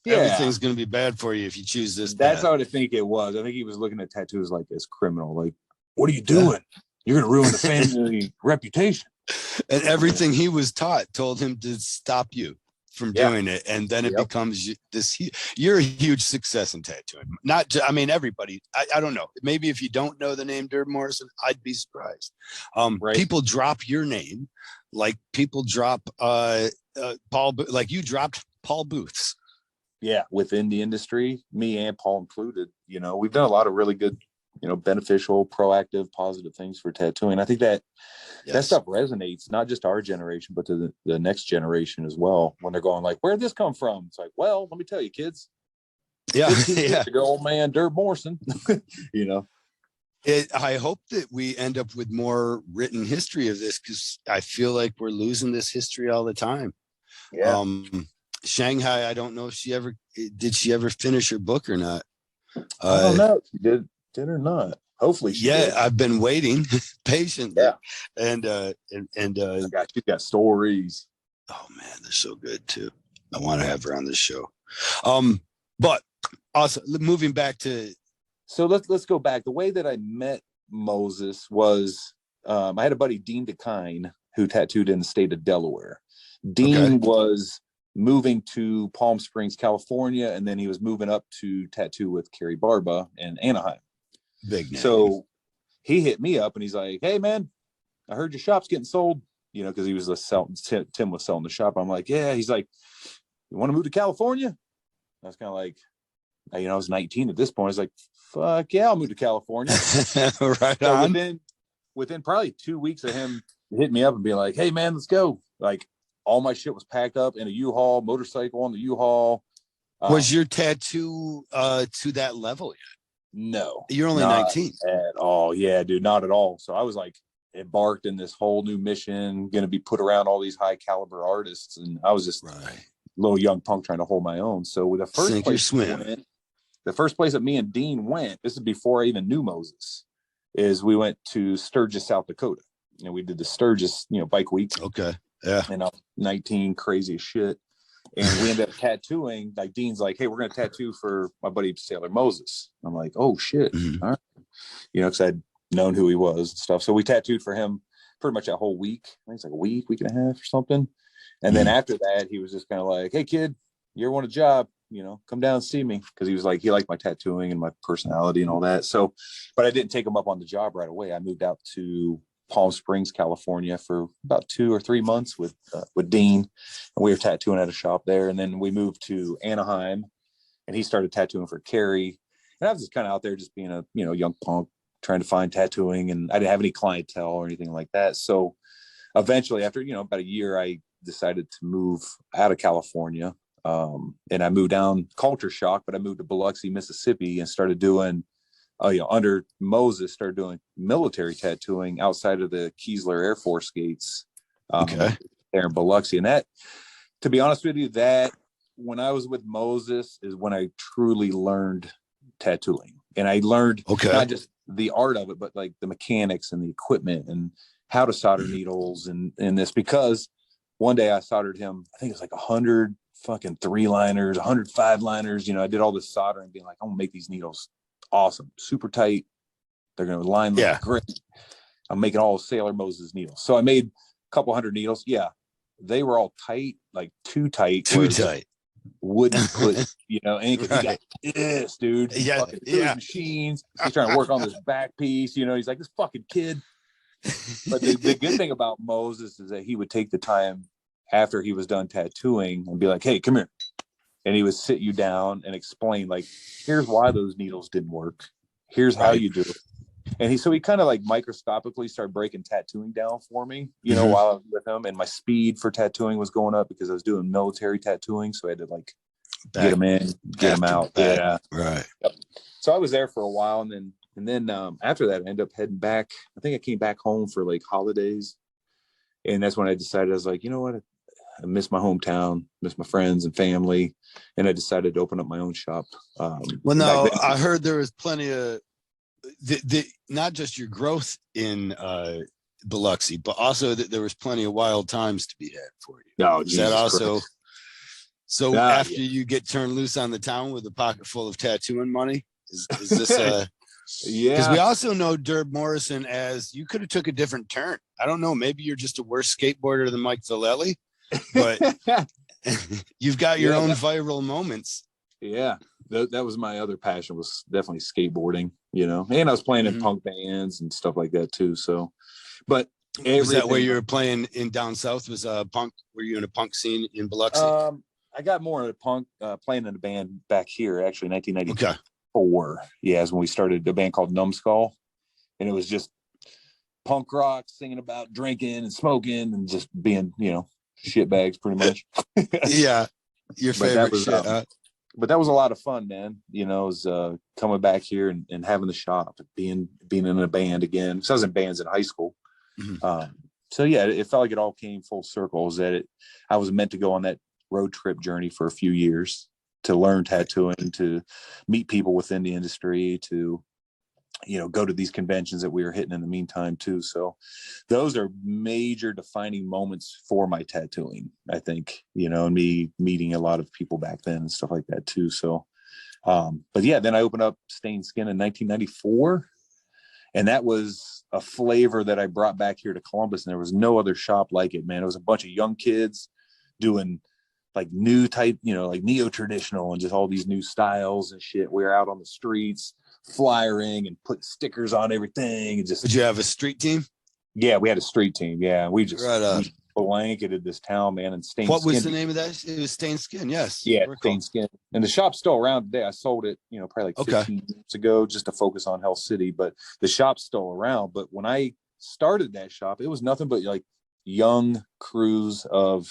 Yeah. Everything's going to be bad for you if you choose this. That's how I think it was. I think he was looking at tattoos like as criminal. Like, what are you doing? Yeah. You're going to ruin the family reputation. And everything he was taught told him to stop you from doing it. And then it becomes this, you're a huge success in tattooing. I mean, everybody, I don't know. Maybe if you don't know the name Durb Morrison, I'd be surprised. People drop your name like people drop Paul, like you dropped Paul Booth's. Yeah, within the industry, me and Paul included, you know, we've done a lot of really good, you know, beneficial, proactive, positive things for tattooing. I think that that stuff resonates, not just our generation, but to the next generation as well. When they're going like, where'd this come from? It's like, well, let me tell you, kids. Yeah. 15 years ago, old man Durb Morrison, you know. I hope that we end up with more written history of this, because I feel like we're losing this history all the time. Yeah. Shanghai, I don't know if did she ever finish her book or not. I don't know if she did or not. Hopefully she did. I've been waiting patiently. Yeah. And she got stories. Oh man, they're so good too. I want to have her on this show. But also moving back to, so let's go back. The way that I met Moses was I had a buddy, Dean DeKine, who tattooed in the state of Delaware. Dean was moving to Palm Springs, California, and then he was moving up to tattoo with Carrie Barba in Anaheim. Big name. So he hit me up and he's like, hey man, I heard your shop's getting sold, you know, because he was Tim was selling the shop. I'm like, yeah. He's like, you want to move to California? I was kind of like, you know, I was 19 at this point. I was like, fuck yeah, I'll move to California. Right so on. Within probably 2 weeks of him hitting me up and being like, hey man, let's go. Like, all my shit was packed up in a U-Haul, motorcycle on the U-Haul. Was your tattoo to that level yet? No. You're only 19. At all. Yeah, dude, not at all. So I was like embarked in this whole new mission, going to be put around all these high caliber artists. And I was just a little young punk trying to hold my own. So with the first place that me and Dean went, this is before I even knew Moses, is we went to Sturgis, South Dakota. You know, we did the Sturgis, you know, bike week. Okay. Yeah. And I was 19, crazy as shit. And we ended up tattooing. Like Dean's like, hey, we're going to tattoo for my buddy Sailor Moses. I'm like, oh shit. Mm-hmm. All right. You know, because I'd known who he was and stuff. So we tattooed for him pretty much that whole week. I think it's like a week and a half or something. And then after that, he was just kind of like, hey kid, you ever want a job? You know, come down and see me. Because he was like, he liked my tattooing and my personality and all that. So, but I didn't take him up on the job right away. I moved out to Palm Springs, California for about 2 or 3 months with Dean, and we were tattooing at a shop there. And then we moved to Anaheim and he started tattooing for Carrie. And I was just kind of out there just being a, you know, young punk trying to find tattooing, and I didn't have any clientele or anything like that. So eventually after, you know, about a year, I decided to move out of California. And I moved down, culture shock, but I moved to Biloxi, Mississippi, and started doing you know, under Moses, started doing military tattooing outside of the Keesler Air Force gates there in Biloxi. And that, to be honest with you, that when I was with Moses is when I truly learned tattooing. And I learned not just the art of it, but like the mechanics and the equipment and how to solder needles and this, because one day I soldered him, I think it was like 100 fucking 3-liners, 100 5-liners. You know, I did all this soldering, being like, I'm gonna make these needles awesome, super tight. They're going to line look great. I'm making all Sailor Moses needles. So I made a couple hundred needles. Yeah, they were all tight, like too tight. wouldn't put, ink. He got this, dude. Yeah, machines. He's trying to work on this back piece. He's like, this fucking kid. But the good thing about Moses is that he would take the time after he was done tattooing and be like, hey, come here. And he would sit you down and explain, like, here's why those needles didn't work. Here's how you do it. And he kind of like microscopically started breaking tattooing down for me, while I was with him. And my speed for tattooing was going up because I was doing military tattooing. So I had to like get them in, get them out. Yeah. Right. Yep. So I was there for a while. And then after that, I ended up heading back. I think I came back home for like holidays. And that's when I decided, I was like, you know what? I miss my hometown, miss my friends and family. And I decided to open up my own shop. Well, no, I heard there was plenty of not just your growth in Biloxi, but also that there was plenty of wild times to be had for you. Oh, is that also Christ. So after you get turned loose on the town with a pocket full of tattooing money, is this because we also know Durb Morrison as you could have took a different turn. I don't know, maybe you're just a worse skateboarder than Mike Vallely, but you've got your own viral moments. Yeah, that was my other passion, was definitely skateboarding, and I was playing in punk bands and stuff like that too. So, but was that where you were playing in down south? Was punk? Were you in a punk scene in Biloxi? I got more into punk, playing in a band back here, actually, 1994. Yeah, is when we started a band called Numbskull, and it was just punk rock, singing about drinking and smoking and just being, shit bags, pretty much. Yeah, your favorite shit. But that was a lot of fun, man. It was coming back here and having the shop, being in a band again. So I was in bands in high school. So yeah, it felt like it all came full circle. Is that I was meant to go on that road trip journey for a few years to learn tattooing, to meet people within the industry, to go to these conventions that we were hitting in the meantime too. So those are major defining moments for my tattooing, I think, and me meeting a lot of people back then and stuff like that too. So, but yeah, then I opened up Stained Skin in 1994, and that was a flavor that I brought back here to Columbus, and there was no other shop like it, man. It was a bunch of young kids doing like new type, like neo-traditional and just all these new styles and shit. We were out on the streets flyering and putting stickers on everything. And just, did you have a street team? Yeah, we had a street team. Yeah, we just we blanketed this town, man. And Stained What Skin. was the name of that? It was Stained Skin. Yes. Yeah, Stained Skin. And the shop's still around today. I sold it, probably like 15 years ago, just to focus on Hell City. But the shop's still around. But when I started that shop, it was nothing but like young crews of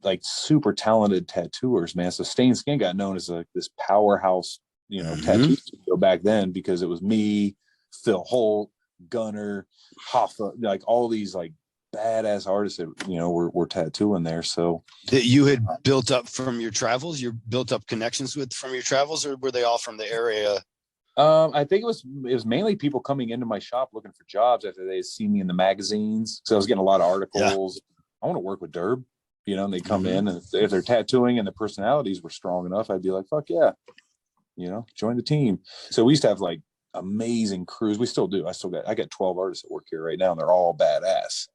like super talented tattooers, man. So Stained Skin got known as like this powerhouse, tattoo studio back then, because it was me, Phil Holt, Gunner, Hoffa, like all these like badass artists that were tattooing there. So that you had built up from your travels, you built up connections with from your travels, or were they all from the area? I think it was mainly people coming into my shop looking for jobs after they had seen me in the magazines. So I was getting a lot of articles. I want to work with Durb. And they come in, and if they're tattooing and the personalities were strong enough, I'd be like, fuck yeah, join the team. So we used to have like amazing crews. We still do. I got 12 artists that work here right now, and they're all badass.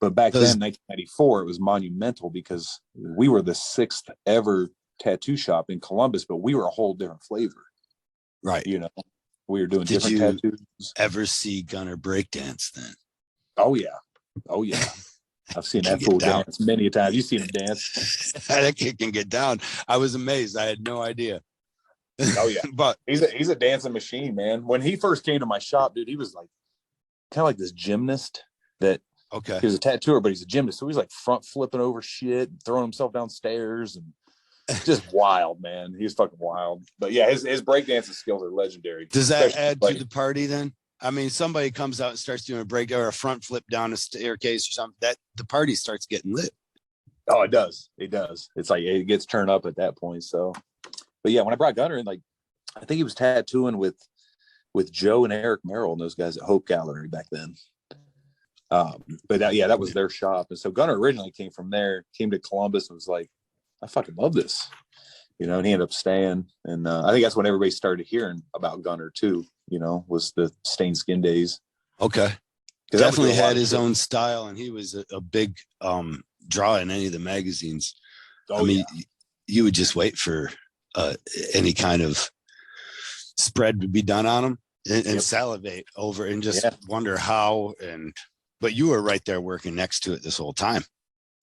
But back then, 1994, it was monumental because we were the 6th ever tattoo shop in Columbus, but we were a whole different flavor. Right. We were doing different tattoos. Ever see Gunner breakdance then? Oh yeah. I've seen that fool dance many a times. You've seen him dance. That kid can get down. I was amazed. I had no idea. Oh yeah, but he's a dancing machine, man. When he first came to my shop, dude, he was like kind of like this gymnast that. Okay. He was a tattooer, but he's a gymnast, so he's like front flipping over shit, throwing himself downstairs, and just wild, man. He's fucking wild. But yeah, his breakdancing skills are legendary. Does that add to the party then? I mean, somebody comes out and starts doing a break or a front flip down a staircase or something, that the party starts getting lit. Oh, it does. It does. It's like it gets turned up at that point. So, but yeah, when I brought Gunner in, like I think he was tattooing with Joe and Eric Merrill and those guys at Hope Gallery back then. But that was their shop. And so Gunner originally came from there, came to Columbus and was like, I fucking love this, and he ended up staying. And I think that's when everybody started hearing about Gunner too, was the Stained Skin days. Okay. Definitely had his own style, and he was a big draw in any of the magazines. Oh, I mean, you would just wait for any kind of spread to be done on them and salivate over and just wonder how. But you were right there working next to it this whole time.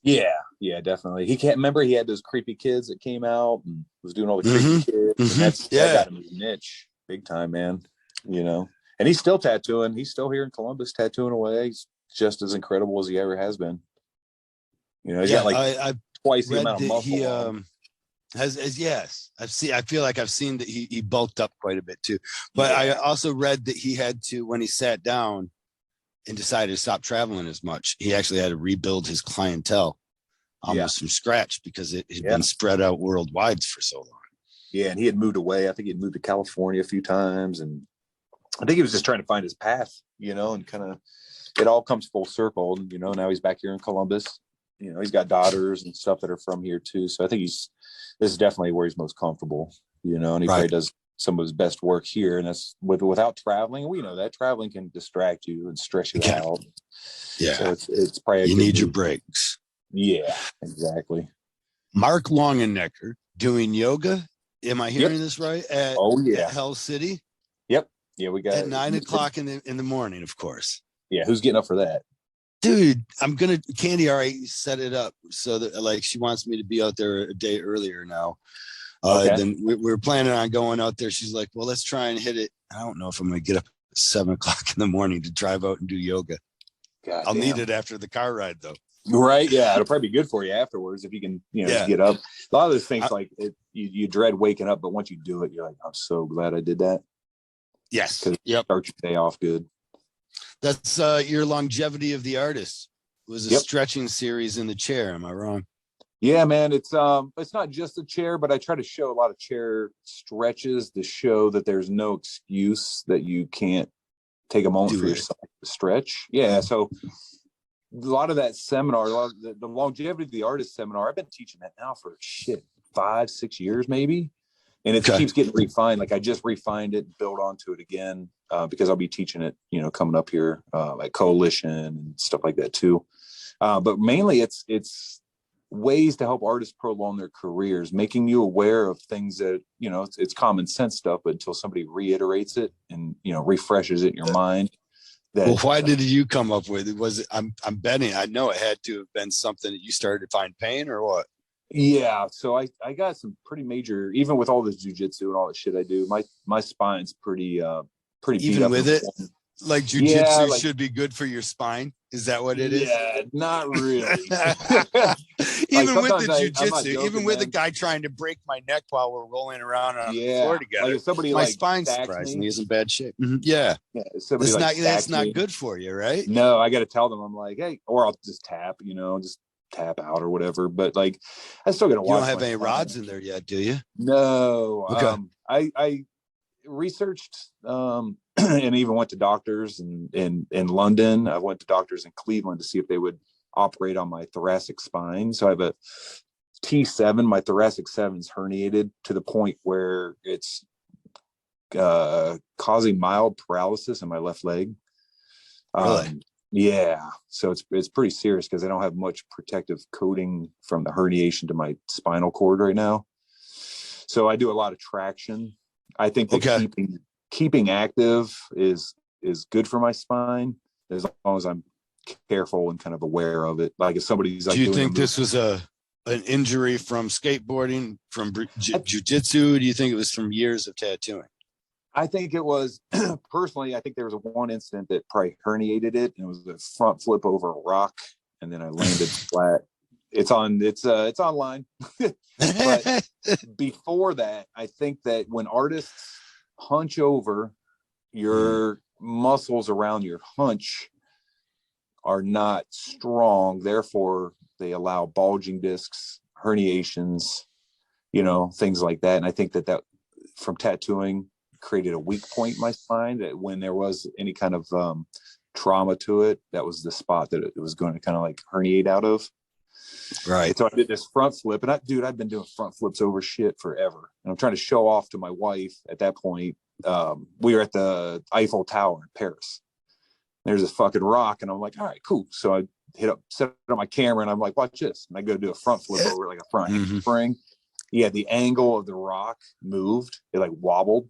Yeah, definitely. He can't remember. He had those creepy kids that came out and was doing all the creepy kids. And that got him his niche big time, man. You know, and he's still tattooing. He's still here in Columbus tattooing away. He's just as incredible as he ever has been. You know, he's got like I've twice the amount of muscle. He I feel like I've seen that he bulked up quite a bit too. But I also read that he had to, when he sat down and decided to stop traveling as much, he actually had to rebuild his clientele almost from scratch because it had been spread out worldwide for so long. Yeah, and he had moved away. I think he had moved to California a few times, and I think he was just trying to find his path, you know, and kind of it all comes full circle. You know, now he's back here in Columbus. You know, he's got daughters and stuff that are from here too. So I think this is definitely where he's most comfortable, you know, and he probably does some of his best work here. And that's without traveling. We know that traveling can distract you and stress you out. Yeah. So it's probably you need your breaks. Yeah, exactly. Mark Longenecker doing yoga. Am I hearing this right? At Hell City. Yep. Yeah, we got at 9 o'clock in the morning, of course. Yeah, who's getting up for that? Dude, Candy already set it up so that like she wants me to be out there a day earlier now. Then we're planning on going out there. She's like, well, let's try and hit it. I don't know if I'm going to get up at 7 o'clock in the morning to drive out and do yoga. I'll need it after the car ride though. Right. Yeah. It'll probably be good for you afterwards if you can, just get up. A lot of those things you dread waking up, but once you do it, you're like, I'm so glad I did that. Yes. Start your day off good. That's your longevity of the artist. It was a stretching series in the chair. Am I wrong? Yeah, man. It's not just a chair, but I try to show a lot of chair stretches to show that there's no excuse that you can't take a moment for yourself to stretch. Yeah. So a lot of that seminar, the longevity of the artist seminar, I've been teaching that now for 5-6 years, maybe. And it keeps getting refined. Like I just refined it, built onto it again, because I'll be teaching it, coming up here, like Coalition and stuff like that too. But mainly it's ways to help artists prolong their careers, making you aware of things that, it's common sense stuff, but until somebody reiterates it and, refreshes it in your mind. Well, why did you come up with it? Was it, I'm betting, I know it had to have been something that you started to find pain or what? Yeah. So I got some pretty major, even with all this jujitsu and all that shit I do, my spine's pretty even beat up with it. Like jujitsu should be good for your spine. Is that what it is? Yeah, not really. Even with the jujitsu, even with a guy trying to break my neck while we're rolling around on the floor together, like if somebody my spine surprisingly is in bad shape. Yeah. That's not good for you, right? No, I got to tell them. I'm like, hey, or I'll just tap, just tap out or whatever. But like, I still got to watch. You don't have any rods in there yet, do you? No. Okay. I researched and even went to doctors in London. I went to doctors in Cleveland to see if they would operate on my thoracic spine. So I have a T7. My thoracic 7 is herniated to the point where it's causing mild paralysis in my left leg. Really? Yeah. So it's pretty serious because I don't have much protective coating from the herniation to my spinal cord right now. So I do a lot of traction. I think that keeping active is good for my spine as long as I'm careful and kind of aware of it. Like if somebody's like, do you think this was an injury from skateboarding, from jujitsu? Do you think it was from years of tattooing? I think it was personally. I think there was one incident that probably herniated it, and it was a front flip over a rock, and then I landed flat. It's online. But before that, I think that when artists hunch over, your muscles around your hunch are not strong. Therefore, they allow bulging discs, herniations, things like that. And I think that from tattooing created a weak point in my spine, that when there was any kind of trauma to it, that was the spot that it was going to kind of like herniate out of. Right. So I did this front flip, and I've been doing front flips over shit forever. And I'm trying to show off to my wife at that point. We were at the Eiffel Tower in Paris. There's this fucking rock, and I'm like, all right, cool. So I set it on my camera, and I'm like, watch this. And I go do a front flip over, like a front handspring. Yeah, the angle of the rock moved. It like wobbled.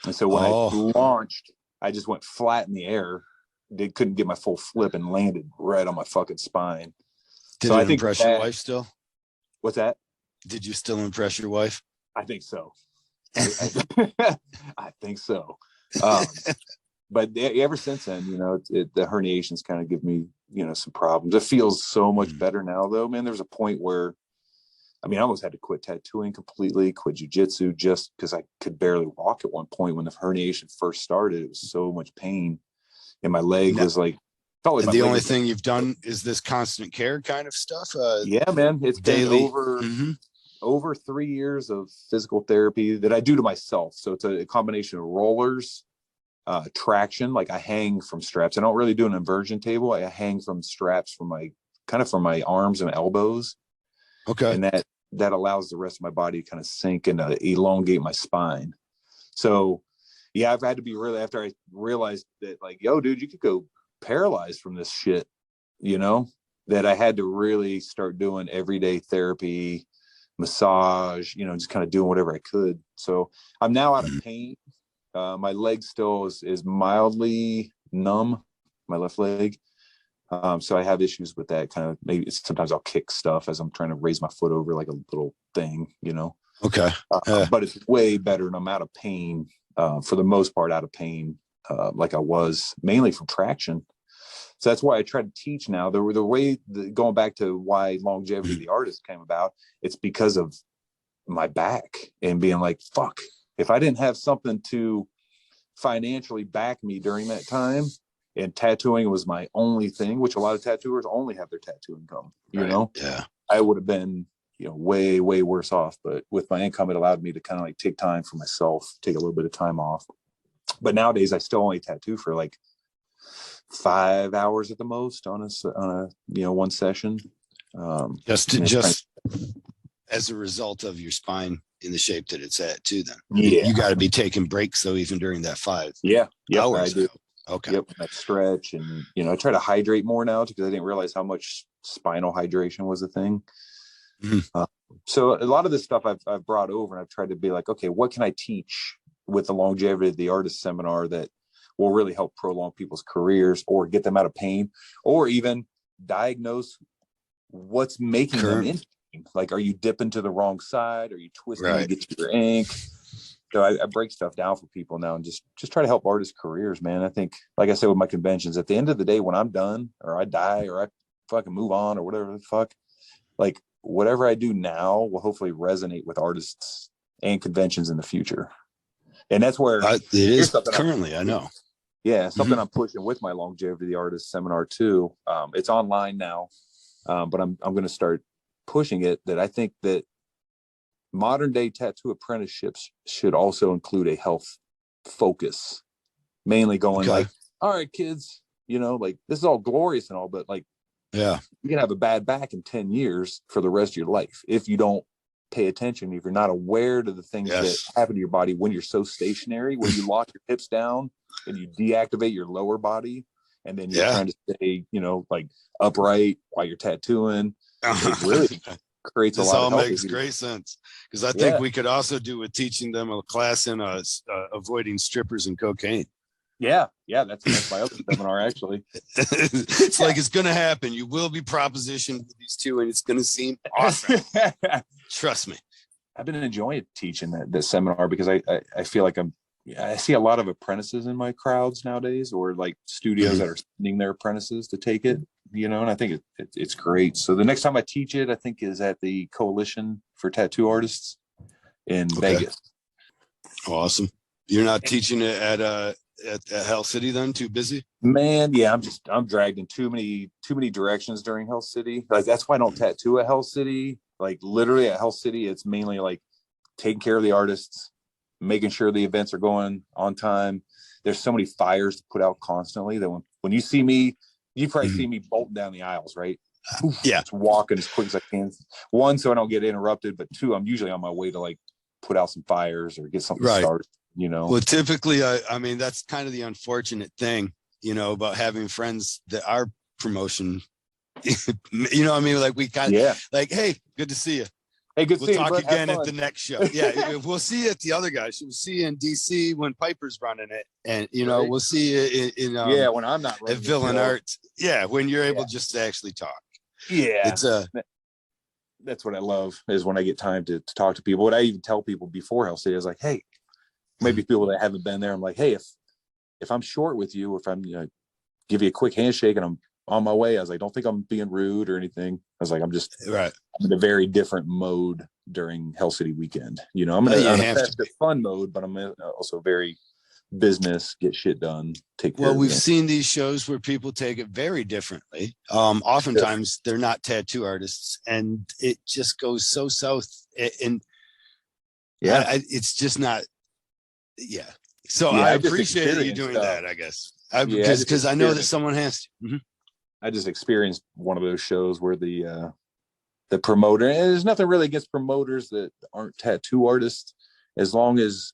And so when I launched, I just went flat in the air. They couldn't get my full flip and landed right on my fucking spine. Did it impress your wife still? What's that? Did you still impress your wife? I think so. I think so. But ever since then, you know, the herniations kind of give me, you know, some problems. It feels so much better now, though, man. There's a point where, I mean, I almost had to quit tattooing completely, quit jujitsu, just because I could barely walk at one point when the herniation first started. It was so much pain, and my leg was like, felt like and the only thing you've done is this constant care kind of stuff. Yeah, man, it's daily been over 3 years of physical therapy that I do to myself. So it's a combination of rollers, traction. Like I hang from straps. I don't really do an inversion table. I hang from straps from my arms and elbows. Okay. And that allows the rest of my body to kind of sink and elongate my spine. So yeah, I've had to be really, after I realized that, like, yo, dude, you could go paralyzed from this shit, you know, that I had to really start doing everyday therapy, massage, you know, just kind of doing whatever I could. So I'm now out of pain. My leg still is mildly numb, my left leg. So I have issues with that kind of. Maybe sometimes I'll kick stuff as I'm trying to raise my foot over like a little thing, you know. Okay. But it's way better, and I'm out of pain, for the most part, out of pain, like I was mainly from traction. So that's why I try to teach now. Going back to why Longevity the Artist came about, it's because of my back and being like, fuck, if I didn't have something to financially back me during that time, and tattooing was my only thing, which a lot of tattooers only have their tattoo income, you know, I would have been, you know, way, way worse off. But with my income, it allowed me to kind of like take time for myself, take a little bit of time off. But nowadays I still only tattoo for like 5 hours at the most on a you know, one session. Just as a result of your spine in the shape that it's at too, then you got to be taking breaks though, even during that 5 hours. I do. Okay. Yep. I stretch, and, you know, I try to hydrate more now because I didn't realize how much spinal hydration was a thing. So a lot of this stuff I've brought over, and I've tried to be like, okay, what can I teach with the Longevity of the Artist seminar that will really help prolong people's careers or get them out of pain, or even diagnose what's making them in pain. Like, are you dipping to the wrong side? Are you twisting to get to your ink? So I break stuff down for people now and just try to help artists' careers, man. I think, like I said, with my conventions, at the end of the day, when I'm done or I die or I fucking move on or whatever the fuck, like whatever I do now will hopefully resonate with artists and conventions in the future. And that's where it is currently, I know. Yeah, something I'm pushing with my Longevity of the Artist seminar too. It's online now, but I'm going to start pushing it, that I think that modern day tattoo apprenticeships should also include a health focus, mainly going like, all right, kids, you know, like this is all glorious and all, but like, you can have a bad back in 10 years for the rest of your life if you don't pay attention, if you're not aware to the things that happen to your body when you're so stationary, when you lock your hips down and you deactivate your lower body, and then you're trying to stay, you know, like upright while you're tattooing. It really creates a lot of health. This all makes great sense, because I think we could also do with teaching them a class in avoiding strippers and cocaine. That's my other seminar, actually. It's like, it's going to happen. You will be propositioned with these two, and it's going to seem awesome. Trust me. I've been enjoying teaching this seminar because I feel like I see a lot of apprentices in my crowds nowadays, or like studios that are sending their apprentices to take it, you know, and I think it's great. So the next time I teach it, I think, is at the Coalition for Tattoo Artists in Vegas. Awesome. You're not teaching it at Hell City then? Too busy? Man, yeah, I'm dragged in too many directions during Hell City. Like, that's why I don't tattoo at Hell City. Like, literally at Hell City, it's mainly like taking care of the artists, making sure the events are going on time. There's so many fires to put out constantly that when you see me, you probably see me bolting down the aisles, right? Just walking as quick as I can. One, so I don't get interrupted, but two, I'm usually on my way to like put out some fires or get something started, you know. Well, typically, I mean, that's kind of the unfortunate thing about having friends that are promotion. You know what I mean? Like we kind of like, hey, good to see you. Hey, good to see you. We'll talk again at the next show. Yeah, we'll see you at the other guys. We'll see you in DC when Piper's running it, and we'll see you in when I'm not running at Villain Arts. Yeah, when you're able just to actually talk. Yeah, it's that's what I love, is when I get time to talk to people. What I even tell people before Hell City is like, hey, maybe people that haven't been there, I'm like, hey, if I'm short with you, or if I'm give you a quick handshake and I'm on my way, I was like, don't think I'm being rude or anything. I was like, I'm in a very different mode during Hell City weekend. I'm in a festive fun mode, but I'm also very business, get shit done, take care of we've seen these shows where people take it very differently. Oftentimes they're not tattoo artists, and it just goes so south, and it's just not. So I appreciate you doing that, I guess, because I know that someone has to. Mm-hmm. I just experienced one of those shows where the promoter, and there's nothing really against promoters that aren't tattoo artists, as long as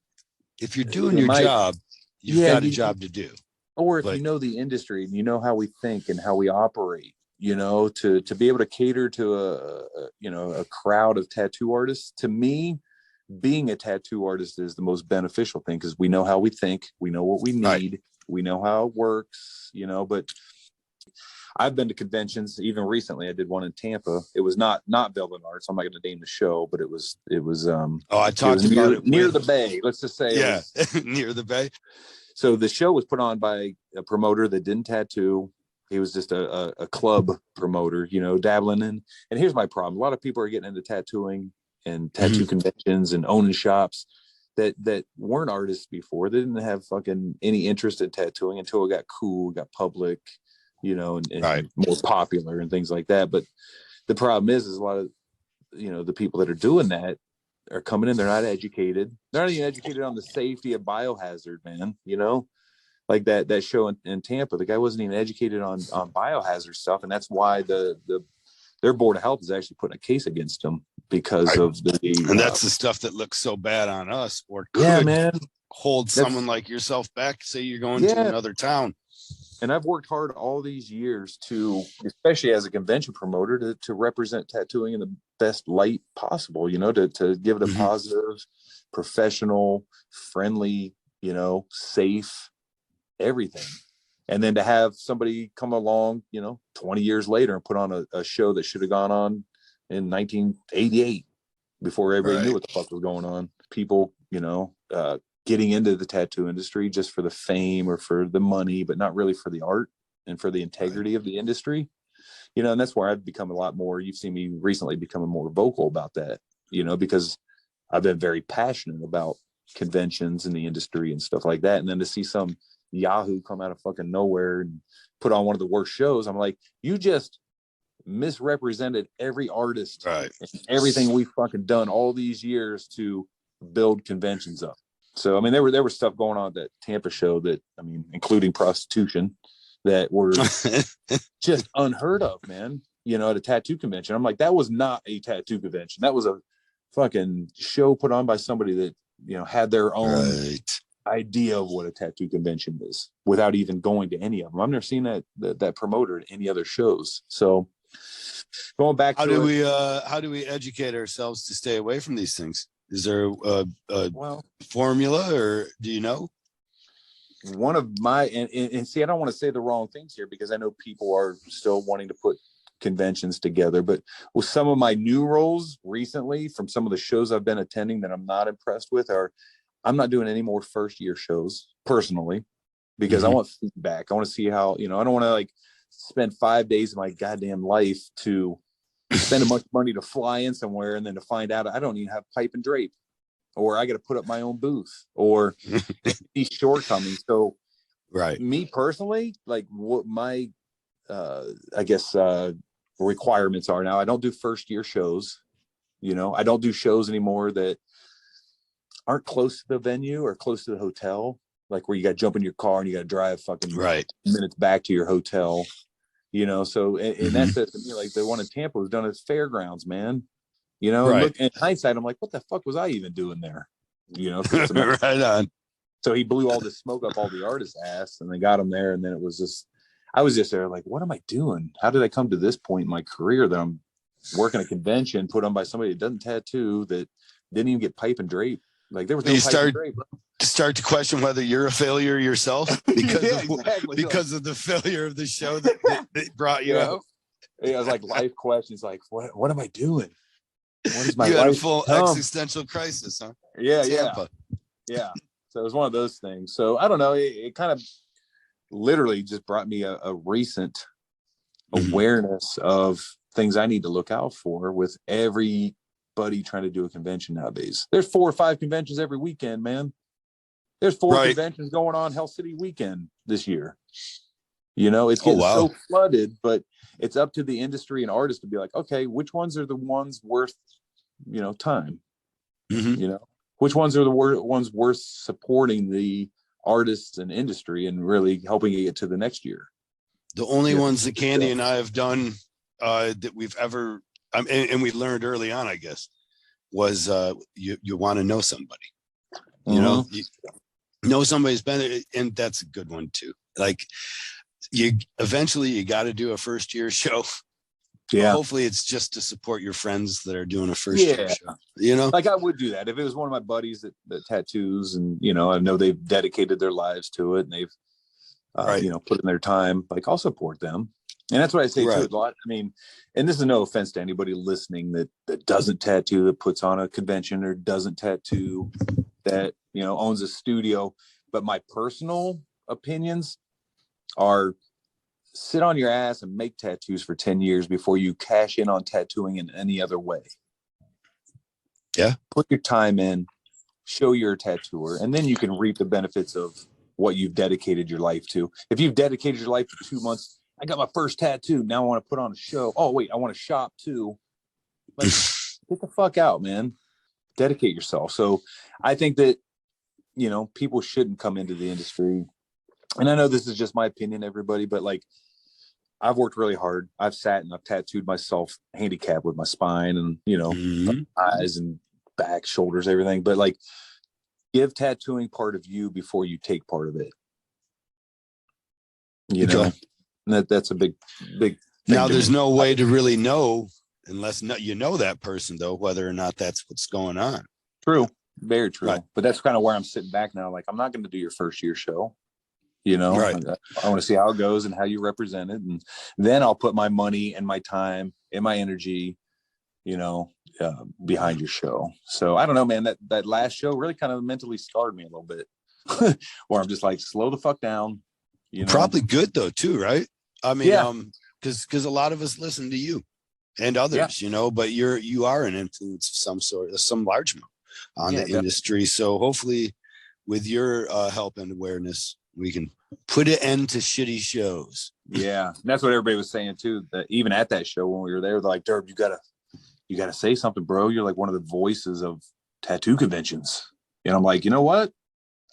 if you're doing your job, you've got a job to do. Or if you know the industry and you know how we think and how we operate, to be able to cater to a crowd of tattoo artists. To me, being a tattoo artist is the most beneficial thing, because we know how we think, we know what we need, we know how it works, but I've been to conventions. Even recently, I did one in Tampa. It was not Velvet Arts. I'm not going to name the show, but it was. I talked about it near the Bay. Let's just say, near the Bay. So the show was put on by a promoter that didn't tattoo. He was just a club promoter, dabbling in. And here's my problem: a lot of people are getting into tattooing and tattoo conventions and owning shops that weren't artists before. They didn't have fucking any interest in tattooing until it got cool, got public. And more popular and things like that. But the problem is a lot of, the people that are doing that are coming in, they're not educated. They're not even educated on the safety of biohazard, man. Like that show in Tampa, the guy wasn't even educated on biohazard stuff. And that's why their board of health is actually putting a case against them because of and that's the stuff that looks so bad on us, or could hold someone like yourself back. Say you're going to another town. And I've worked hard all these years to, especially as a convention promoter, to represent tattooing in the best light possible, to give it a positive, professional, friendly, safe, everything. And then to have somebody come along, 20 years later and put on a show that should have gone on in 1988 before everybody knew what the fuck was going on. People, getting into the tattoo industry just for the fame or for the money, but not really for the art and for the integrity of the industry, and that's where I've become a lot more. You've seen me recently becoming more vocal about that, because I've been very passionate about conventions in the industry and stuff like that. And then to see some Yahoo come out of fucking nowhere and put on one of the worst shows, I'm like, you just misrepresented every artist and everything we've fucking done all these years to build conventions up. So, I mean, there was stuff going on at that Tampa show that, including prostitution, that were just unheard of, man, at a tattoo convention. I'm like, that was not a tattoo convention. That was a fucking show put on by somebody that, had their own idea of what a tattoo convention is without even going to any of them. I've never seen that promoter at any other shows. So going back how do we educate ourselves to stay away from these things? Is there a formula, or do you know? One of my, and see, I don't want to say the wrong things here because I know people are still wanting to put conventions together, but with some of my new roles recently from some of the shows I've been attending that I'm not impressed with I'm not doing any more first year shows personally because I want feedback. I want to see how, I don't want to spend 5 days of my goddamn life to spend much money to fly in somewhere and then to find out I don't even have pipe and drape, or I got to put up my own booth, or these shortcomings. So me personally, what my requirements are now, I don't do first year shows. I don't do shows anymore that aren't close to the venue or close to the hotel, like where you got to jump in your car and you got to drive fucking minutes back to your hotel. So and that says to me, like the one in Tampa was done at fairgrounds, man. Look, in hindsight, I'm like, what the fuck was I even doing there? Right on. So he blew all this smoke up all the artists' ass, and they got him there. And then it was just, I was just there like, what am I doing? How did I come to this point in my career that I'm working a convention put on by somebody that doesn't tattoo, that didn't even get pipe and drape? Like there was no pipe and drape, bro. Start to question whether you're a failure yourself because of the failure of the show that brought you out. Yeah, it was like life questions, like what am I doing? What is my you had a life full existential crisis, huh? Yeah. So it was one of those things. So I don't know. It kind of literally just brought me a recent awareness of things I need to look out for with everybody trying to do a convention nowadays. There's 4 or 5 conventions every weekend, man. There's 4 conventions going on Hell City weekend this year. You know, it's getting so flooded, but it's up to the industry and artists to be like, okay, which ones are the ones worth, time? You know, which ones are the ones worth supporting the artists and industry and really helping it get to the next year? The only ones that Candy and I have done that we've ever, and we learned early on, I guess, was you want to know somebody. You know somebody's been, and that's a good one too. Like you got to do a first year show. Yeah. Hopefully it's just to support your friends that are doing a first year show. Like I would do that if it was one of my buddies that tattoos, and I know they've dedicated their lives to it and they've put in their time. Like I'll support them. And that's what I say too a lot. I mean, and this is no offense to anybody listening that doesn't tattoo, that puts on a convention, or doesn't tattoo, that owns a studio. But my personal opinions are: sit on your ass and make tattoos for 10 years before you cash in on tattooing in any other way. Yeah. Put your time in, show you're a tattooer, and then you can reap the benefits of what you've dedicated your life to. If you've dedicated your life for 2 months, I got my first tattoo, now I want to put on a show. Oh, wait, I want to shop too. Like, get the fuck out, man. Dedicate yourself. So I think that, people shouldn't come into the industry. And I know this is just my opinion, everybody, but like, I've worked really hard. I've sat and I've tattooed myself handicapped with my spine and, eyes and back, shoulders, everything. But like, give tattooing part of you before you take part of it. And that's a big now there's no way to really know unless you know that person, though, whether or not that's what's going on. True. Very true. Right. But that's kind of where I'm sitting back now. Like, I'm not going to do your first year show. I want to see how it goes and how you represent it. And then I'll put my money and my time and my energy, behind your show. So I don't know, man, that last show really kind of mentally scarred me a little bit where I'm just like, slow the fuck down. Probably good though, too. Right. I mean, because a lot of us listen to you and others, but you are an influence of some sort, some large amount on the industry. So hopefully with your help and awareness, we can put an end to shitty shows. Yeah. And that's what everybody was saying too, that even at that show when we were there, they're like, Durb, you gotta say something, bro. You're like one of the voices of tattoo conventions. And I'm like, you know what?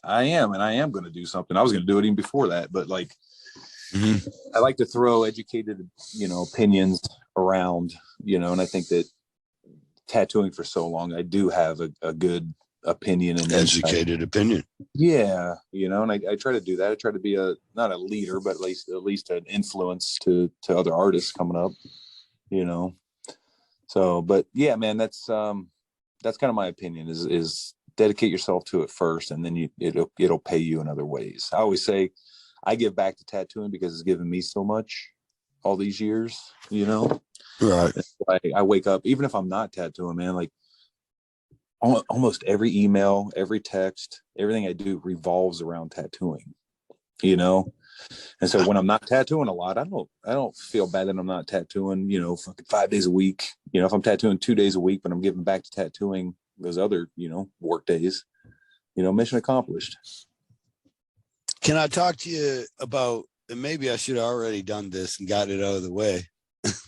I am going to do something. I was going to do it even before that, but like, I like to throw educated, opinions around, and I think that tattooing for so long, I do have a good opinion and educated opinion. Yeah. And I try to do that. I try to be not a leader, but at least an influence to other artists coming up, So, but yeah, man, that's kind of my opinion is dedicate yourself to it first, and then it'll pay you in other ways. I always say I give back to tattooing because it's given me so much all these years, Right. I wake up, even if I'm not tattooing, man, like almost every email, every text, everything I do revolves around tattooing, And so when I'm not tattooing a lot, I don't feel bad that I'm not tattooing, fucking 5 days a week. If I'm tattooing 2 days a week, but I'm giving back to tattooing those other, work days, mission accomplished. Can I talk to you about, and maybe I should have already done this and got it out of the way,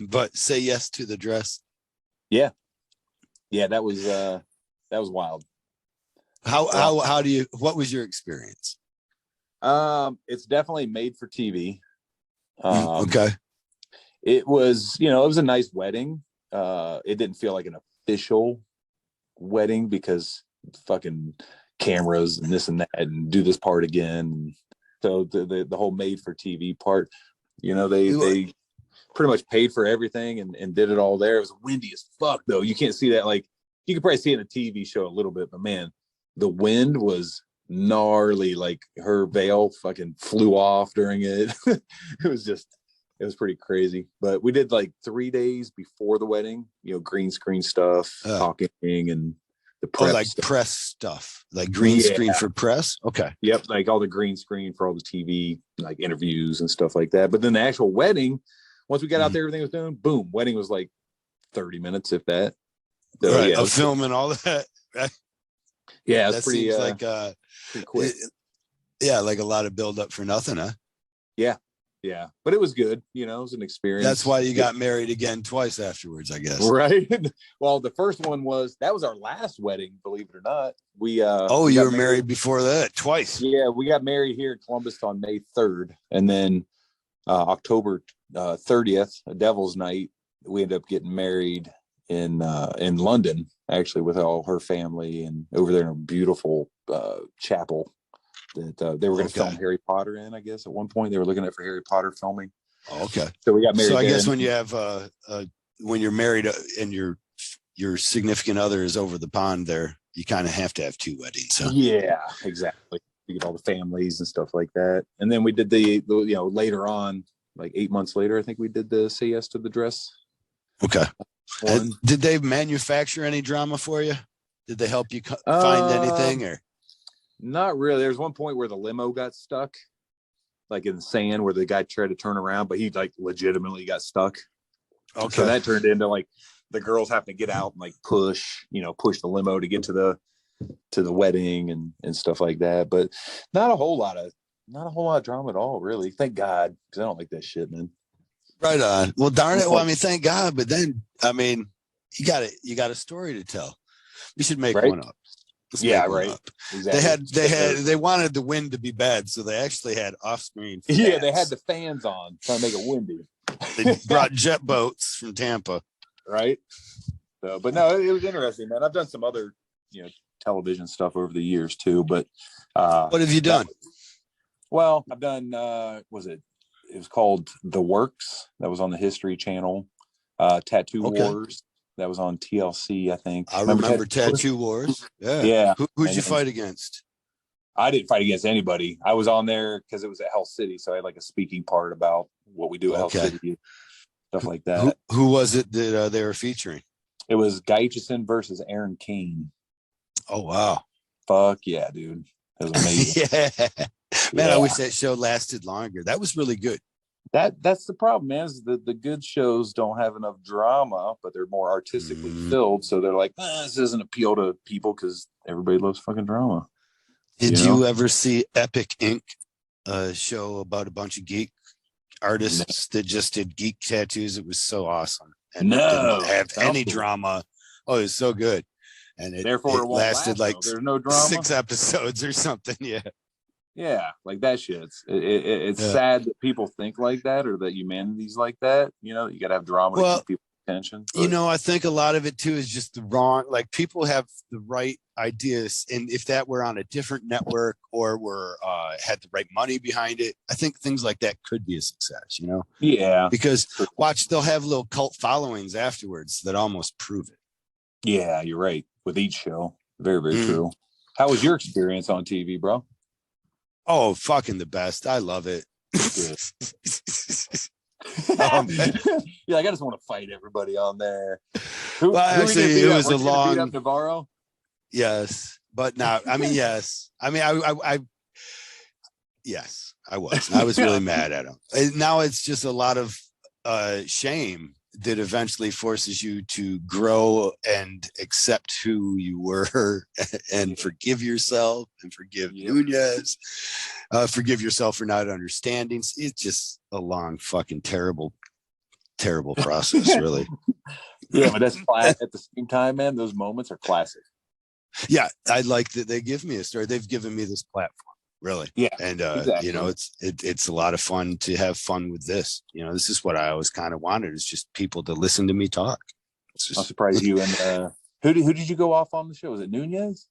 but say yes to the dress. Yeah. Yeah. That was wild. What was your experience? It's definitely made for TV. Okay. It was, it was a nice wedding. It didn't feel like an official wedding because fucking cameras and this and that and do this part again. So the whole made for TV part, you know, they pretty much paid for everything and did it all there. It was windy as fuck though. You can't see that. Like you could probably see it in a TV show a little bit, but man, the wind was gnarly. Like her veil fucking flew off during it. It was pretty crazy. But we did like 3 days before the wedding, you know, green screen stuff, talking and the prep press stuff, like green screen for press. Okay. Yep. Like all the green screen for all the TV, like interviews and stuff like that. But then the actual wedding, once we got out there, everything was done. Boom. Wedding was like 30 minutes, if that. So, right. Of filming all that. Right? Yeah. That pretty, seems like pretty quick. Like a lot of build up for nothing, huh? Yeah. Yeah. But it was good. You know, it was an experience. That's why you got married again twice afterwards, I guess. Right. Well, the first one that was our last wedding, believe it or not. We you were married before that twice. Yeah, we got married here in Columbus on May 3rd. And then October 30th, a Devil's Night, we ended up getting married in London, actually, with all her family and over there in a beautiful chapel that they were going to film Harry Potter in. I guess at one point they were looking at for Harry Potter filming. Okay. So we got married. So I guess when you have when you're married and your significant other is over the pond there, you kind of have to have two weddings. So. Yeah, exactly. You get all the families and stuff like that. And then we did the later on, like 8 months later, I think we did the Say Yes to the Dress. Okay. Did they manufacture any drama for you? Did they help you find anything or? Not really. There's one point where the limo got stuck, like in the sand, where the guy tried to turn around, but he like legitimately got stuck. Okay. So that turned into like the girls having to get out and like push the limo to get to the wedding and stuff like that. But not a whole lot of drama at all, really. Thank God, because I don't like that shit, man. Right on. Well, darn it. Well, I mean, thank God. But then, I mean, you got a story to tell. We should make one up. Right. Exactly. They wanted the wind to be bad, so they actually had off-screen fans. Yeah, they had the fans on trying to make it windy. They brought jet boats from Tampa. Right. So, but no, it was interesting, man. I've done some other, television stuff over the years too, but what have you done? Well, I've done it was called The Works, that was on the History Channel. Tattoo Wars, that was on TLC, I think. I remember Tattoo Wars. Yeah. Who'd you fight against? I didn't fight against anybody. I was on there because it was at Hell City, so I had like a speaking part about what we do at Hell City, stuff like that. Who was it that they were featuring? It was Gaethje versus Aaron Kane. Oh wow! Fuck yeah, dude! That was amazing. Yeah, man. I wish that show lasted longer. That was really good. That's the problem, man. Is the good shows don't have enough drama, but they're more artistically filled. So they're like, this doesn't appeal to people because everybody loves fucking drama. Did you ever see Epic Inc., a show about a bunch of geek artists that just did geek tattoos? It was so awesome and didn't have any drama. Oh, it was so good. And it lasted like there's no drama. 6 episodes or something. Yeah. Yeah, like that shit. It's sad that people think like that or that humanity's like that. You got to have drama to keep people's attention. But. I think a lot of it too is just the wrong. Like people have the right ideas, and if that were on a different network or had the right money behind it, I think things like that could be a success. Yeah. Because they'll have little cult followings afterwards that almost prove it. Yeah, you're right. With each show, very very true. How was your experience on TV, bro? Oh, fucking the best. I love it. You're like, I just want to fight everybody on there. Actually, it was a long. Beat up Navarro? Yes, but now, I mean, yes. I mean, yes, I was. I was really mad at him. Now it's just a lot of shame that eventually forces you to grow and accept who you were and forgive yourself and forgive Nunez, forgive yourself for not understanding. It's just a long, fucking terrible process, really. Yeah, but that's classic. At the same time, man, those moments are classic. Yeah, I like that they give me a story. They've given me this platform. Really. Yeah. And, exactly. It's a lot of fun to have fun with this. This is what I always kind of wanted, is just people to listen to me talk. I'm surprised you and who did you go off on the show? Was it Nunez?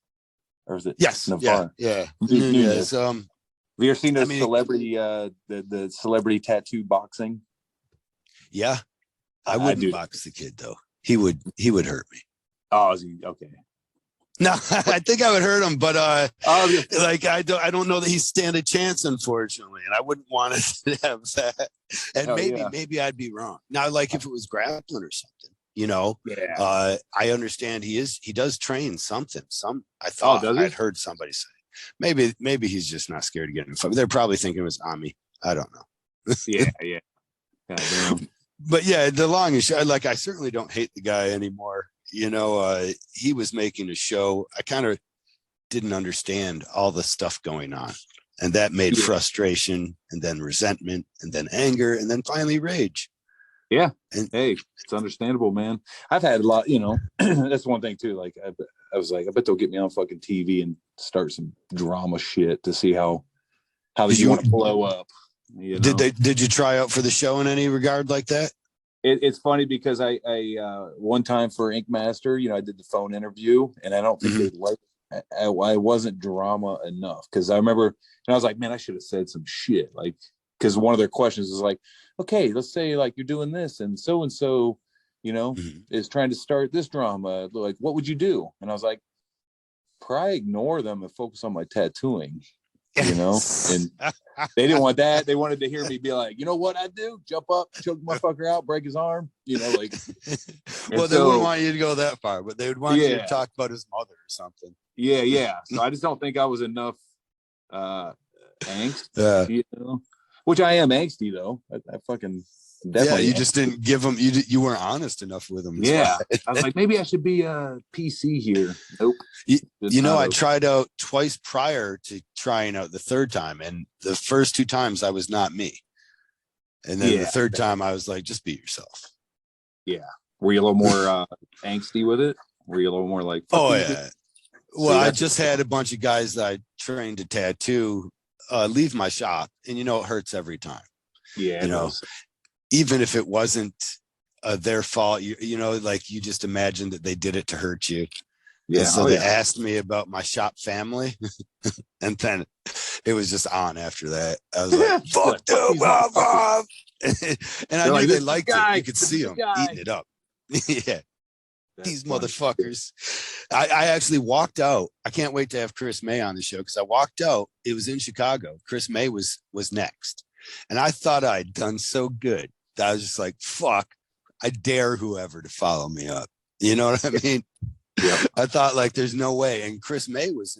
or is it? Yes. Navarre? Yeah. Nunez. Have you ever seen those celebrity, the celebrity tattoo boxing? Yeah. I wouldn't box the kid though. He would hurt me. Oh, is he okay? No, I think I would hurt him, but like I don't know that he'd stand a chance, unfortunately, and I wouldn't want to have that. And maybe I'd be wrong. Now, like if it was grappling or something, you know, I understand he does train something. I thought I'd heard somebody say maybe he's just not scared to get in a fight. They're probably thinking it was Ami. I don't know. Yeah. But yeah, the long and short, like I certainly don't hate the guy anymore. You know, he was making a show. I kind of didn't understand all the stuff going on. And that made frustration and then resentment and then anger and then finally rage. Yeah. And hey, it's understandable, man. I've had a lot, you know, that's one thing too. Like I was like, I bet they'll get me on fucking TV and start some drama shit to see how you want to blow up. You know? Did you try out for the show in any regard like that? It's funny because I one time for Ink Master, you know, I did the phone interview and I don't think they liked I wasn't drama enough because I remember and I was like, man, I should have said some shit, like, because one of their questions is like, okay, let's say like you're doing this and so, you know, is trying to start this drama, like what would you do? And I was like, probably ignore them and focus on my tattooing, you know. And they didn't want that. They wanted to hear me be like, you know what I do? Jump up, choke the motherfucker out, break his arm, you know, like. Well, they wouldn't want you to go that far, but they would want you to talk about his mother or something. Yeah. So I just don't think I was enough angst, you know, which I am angsty though. I fucking definitely. Yeah, you just didn't give them. You weren't honest enough with them. Yeah, I was like, maybe I should be a PC here. Nope. You know, I tried out twice prior to trying out the third time, and the first two times I was not me, and then the third time I was like, just be yourself. Yeah. Were you a little more angsty with it? Were you a little more like? Oh yeah. Well, I just had a bunch of guys that I trained to tattoo leave my shop, and you know it hurts every time. Yeah, you know, even if it wasn't their fault, you know, like you just imagine that they did it to hurt you. Yeah. And so they asked me about my shop family, and then it was just on after that. I was like, "Fuck them!" And I knew they liked it. You could see them eating it up. Yeah. These motherfuckers. I actually walked out. I can't wait to have Chris May on the show because I walked out. It was in Chicago. Chris May was next. And I thought I'd done so good that I was just like, fuck, I dare whoever to follow me up. You know what I mean? Yeah. I thought like there's no way. And Chris May was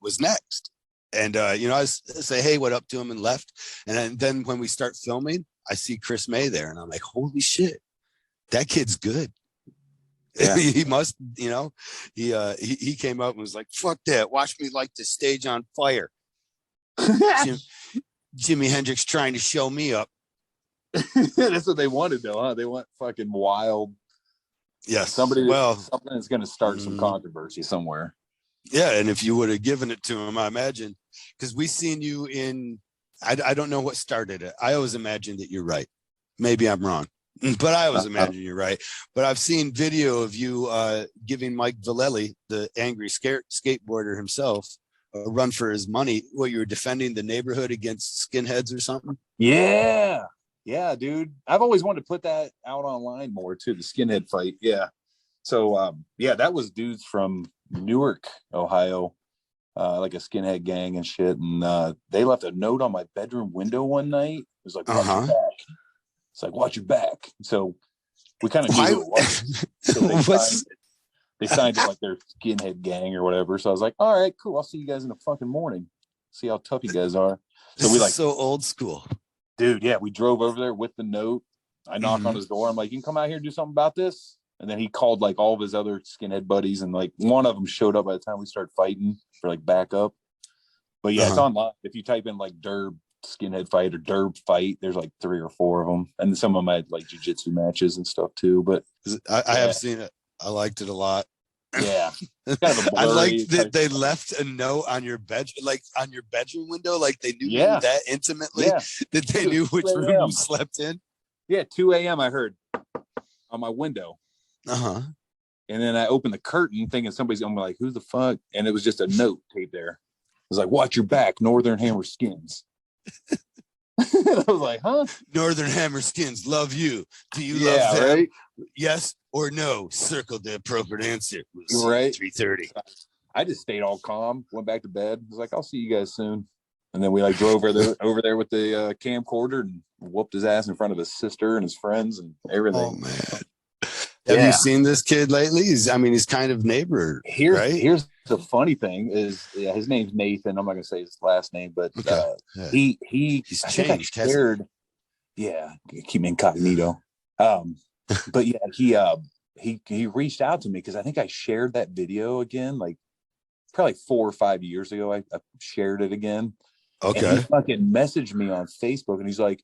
was next. And you know, I say, hey, what up to him and left. And then when we start filming, I see Chris May there and I'm like, holy shit, that kid's good. Yeah. He must, you know, he came up and was like, fuck that. Watch me light the stage on fire. Jimi Hendrix trying to show me up. That's what they wanted though, huh? They want fucking wild. Yes. Something that's going to start some controversy somewhere. Yeah. And if you would have given it to him, I imagine, because we seen you in, I don't know what started it. I always imagine that you're right. Maybe I'm wrong. But I always imagine you're right. But I've seen video of you giving Mike Vallely, the angry skateboarder himself, a run for his money. What, you were defending the neighborhood against skinheads or something? Yeah, dude. I've always wanted to put that out online more too. The skinhead fight. Yeah. So that was dudes from Newark, Ohio, like a skinhead gang and shit. And they left a note on my bedroom window one night. It was like, watch your back. It's like, watch your back. So we kind of knew who it was. So they signed it like their skinhead gang or whatever. So I was like, all right, cool. I'll see you guys in the fucking morning. See how tough you guys are. So we like so old school. Dude, yeah. We drove over there with the note. I knock on his door. I'm like, you can come out here and do something about this. And then he called like all of his other skinhead buddies. And like one of them showed up by the time we started fighting for like backup. But yeah, it's online. If you type in like Durb skinhead fight or Durb fight, there's like 3 or 4 of them, and some of them had like jiu-jitsu matches and stuff too. But I have seen it. I liked it a lot. Yeah, it's kind of a I liked that they left a note on your bed, like on your bedroom window, like they knew you that intimately that they knew which room you slept in. Yeah, 2 a.m. I heard on my window. And then I opened the curtain thinking somebody's gonna be like, who the fuck? And it was just a note taped there. It was like, watch your back, Northern Hammer Skins. I was like, huh? Northern Hammer Skins love you. Do you Yeah, love them? right? Yes or no? Circle the appropriate answer. We'll see Right. 3:30. I just stayed all calm, went back to bed. I was like, I'll see you guys soon. And then we like drove over there with the camcorder and whooped his ass in front of his sister and his friends and everything. Oh man. Have you seen this kid lately? He's kind of neighbor, right? Here's the funny thing is, his name's Nathan. I'm not gonna say his last name, but he's changed. Keep me incognito. But yeah, he reached out to me because I think I shared that video again, like probably 4 or 5 years ago. I shared it again. Okay. And he fucking messaged me on Facebook and he's like,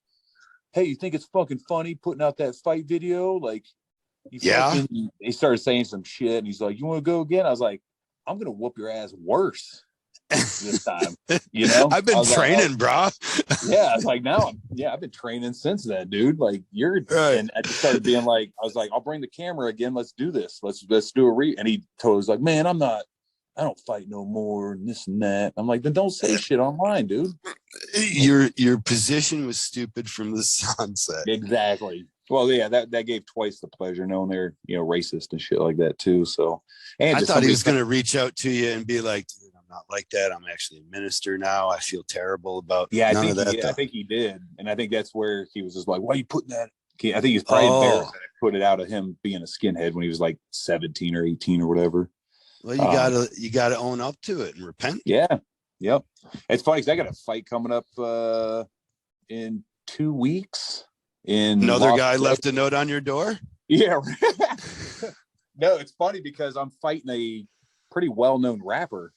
hey, you think it's fucking funny putting out that fight video? Like, he started saying some shit and he's like, you want to go again? I was like, I'm gonna whoop your ass worse this time. You know, I've been training, bro. Yeah, I was like, I've been training since then, dude. Like, you're right. And I just started being like, I was like, I'll bring the camera again. Let's do this. Let's do a and he was like, man, I don't fight no more and this and that. I'm like, then don't say shit online, dude. Your position was stupid from the sunset. Exactly. Well, yeah, that gave twice the pleasure knowing they're, racist and shit like that too. So, and I thought he was going to reach out to you and be like, dude, I'm not like that. I'm actually a minister now. I feel terrible about I think he did. And I think that's where he was just like, why are you putting that? I think he's probably embarrassed that I put it out of him being a skinhead when he was like 17 or 18 or whatever. Well, you gotta own up to it and repent. Yeah. Yep. It's funny because I got a fight coming up in 2 weeks. Another guy left a note on your door? Yeah. No, it's funny because I'm fighting a pretty well-known rapper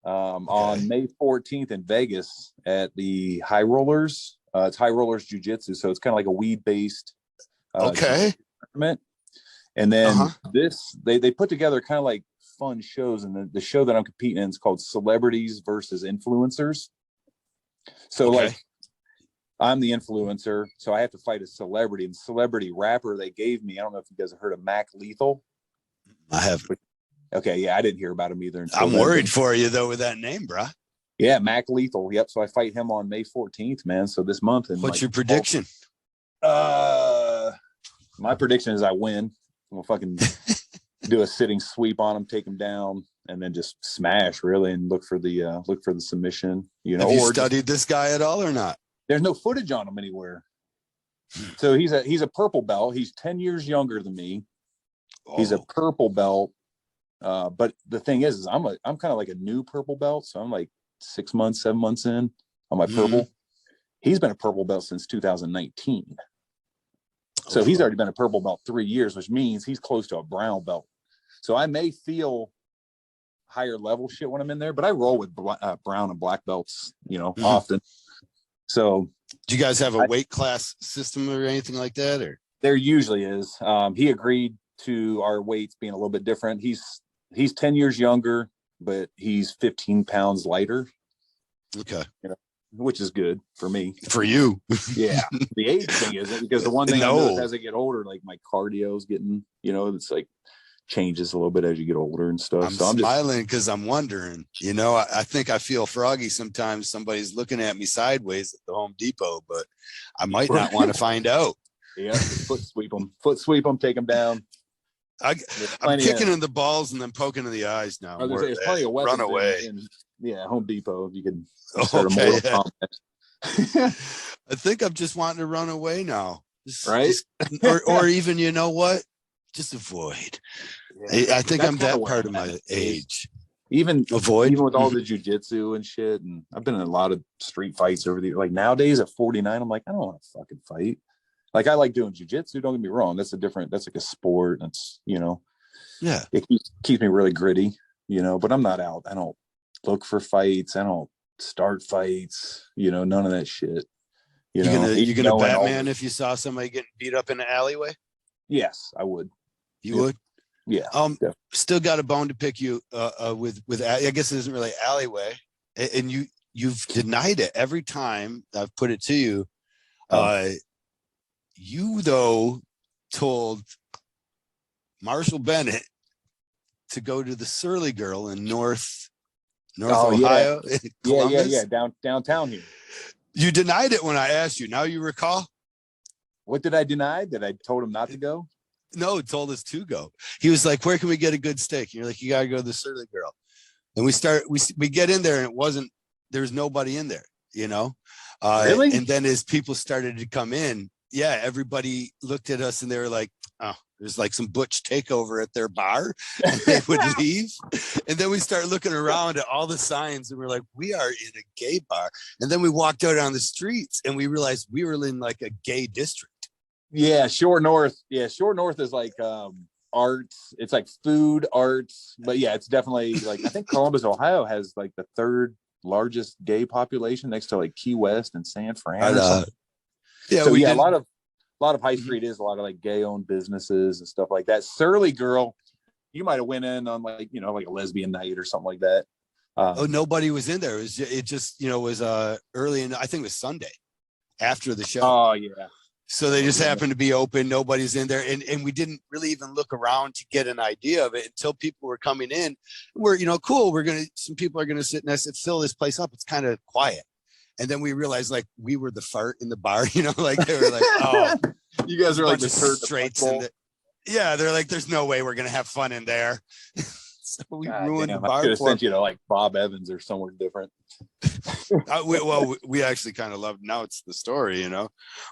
on May 14th in Vegas at the High Rollers. It's High Rollers Jiu-Jitsu, so it's kind of like a weed-based tournament. And then they put together kind of like fun shows, and the show that I'm competing in is called Celebrities versus Influencers. So like, I'm the influencer, so I have to fight a celebrity. And celebrity rapper they gave me, I don't know if you guys have heard of Mac Lethal. I have. Okay, yeah, I didn't hear about him either. I'm worried for you though with that name, bro. Yeah, Mac Lethal. Yep. So I fight him on May 14th, man. So this month. And what's your prediction? My prediction is I win. I'm gonna fucking do a sitting sweep on him, take him down, and then just smash really, and look for the submission. Have you studied this guy at all or not? There's no footage on him anywhere. So he's a purple belt. He's 10 years younger than me. He's a purple belt. But the thing is I'm kind of like a new purple belt. So I'm like 6 months, 7 months in on my purple. He's been a purple belt since 2019. So he's already been a purple belt 3 years, which means he's close to a brown belt. So I may feel higher level shit when I'm in there, but I roll with brown and black belts, often. So do you guys have a weight class system or anything like that? Or there usually is. He agreed to our weights being a little bit different. He's 10 years younger, but he's 15 pounds lighter. Okay. Which is good for me. For you. Yeah. The age thing isn't, because the one thing I know is as I get older, like my cardio is getting, it's like changes a little bit as you get older and stuff. I'm smiling because I'm wondering, I think I feel froggy sometimes. Somebody's looking at me sideways at the Home Depot, but I might not want to find out. Yeah, foot sweep them, take them down. I'm kicking in the balls and then poking in the eyes now. There's plenty of weapons. Run away. Home Depot. If you could start a mortal combat. I think I'm just wanting to run away now. Right? Or even, you know what? Just avoid. Yeah. I think I'm that part of my age. Even with all the jujitsu and shit, and I've been in a lot of street fights over the like nowadays at 49. I'm like, I don't want to fucking fight. Like, I like doing jujitsu. Don't get me wrong. That's like a sport. That's it keeps me really gritty. But I'm not out. I don't look for fights. I don't start fights. None of that shit. You're gonna Batman if you saw somebody getting beat up in the alleyway? Yes, I would. You would? Yeah. Still got a bone to pick you with I guess it isn't really alleyway, and you've denied it every time I've put it to you. You though told Marshall Bennett to go to the Surly Girl in North Oh, Ohio, yeah. Downtown here. You denied it when I asked you. Now you recall? What did I deny? That I told him not to go? No, told us to go. He was like, "Where can we get a good steak?" And you're like, "You gotta go to the Surly Girl." And we get in there, and there's nobody in there, you know. Really? And then as people started to come in, yeah, everybody looked at us and they were like, "Oh, there's like some butch takeover at their bar," and they would leave. And then we start looking around at all the signs, and we're like, "We are in a gay bar." And then we walked out on the streets, and we realized we were in like a gay district. Yeah, Shore North. Yeah, Shore North is like arts. It's like food, arts. But yeah, it's definitely like, I think Columbus, Ohio has like the third largest gay population next to like Key West and San Fran. Yeah, so yeah, a lot of high street is a lot of like gay owned businesses and stuff like that. Surly Girl, you might have went in on like, you know, like a lesbian night or something like that. Nobody was in there. It just was early, and I think it was Sunday after the show. Oh yeah. So they just happened to be open. Nobody's in there. And we didn't really even look around to get an idea of it until people were coming in. We're, cool. Some people are going to sit and I said, fill this place up. It's kind of quiet. And then we realized like we were the fart in the bar, like they were like, oh, you guys are like the straights. Yeah. They're like, there's no way we're going to have fun in there. So we ruined the bar. I could have sent you to like Bob Evans or somewhere different. We actually kind of loved. Now it's the story,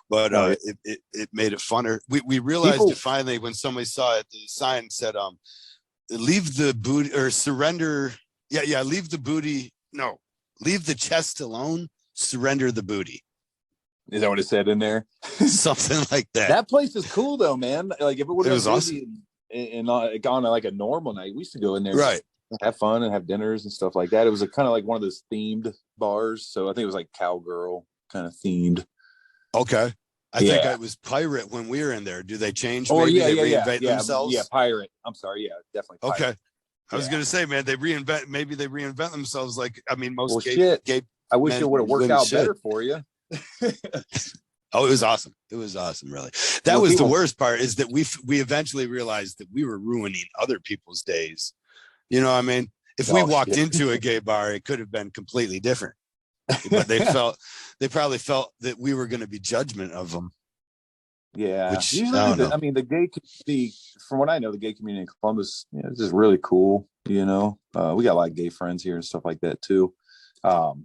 but it made it funner. We realized it finally when somebody saw it. The sign said, "Leave the booty or surrender." Yeah. Leave the booty. No, leave the chest alone. Surrender the booty. Is that what it said in there? Something like that. That place is cool though, man. Like if it would have been awesome. And gone on like a normal night, we used to go in there, right, have fun and have dinners and stuff like that. It was kind of like one of those themed bars, so I think it was like cowgirl kind of themed. Okay, I think it was pirate when we were in there. Do they change? Maybe they reinvent themselves. Yeah, pirate. I'm sorry. Yeah, definitely. Pirate. Okay, I was gonna say, man, maybe they reinvent themselves. Like, I mean, most gay. I wish it would have worked out better for you. Oh, it was awesome. It was awesome, really. That was the worst part, is that we eventually realized that we were ruining other people's days. You know what I mean? If we walked into a gay bar, it could have been completely different. But they probably felt that we were going to be judgment of them. Yeah. I mean, the gay community, from what I know, the gay community in Columbus, is just really cool. We got a lot of gay friends here and stuff like that too. But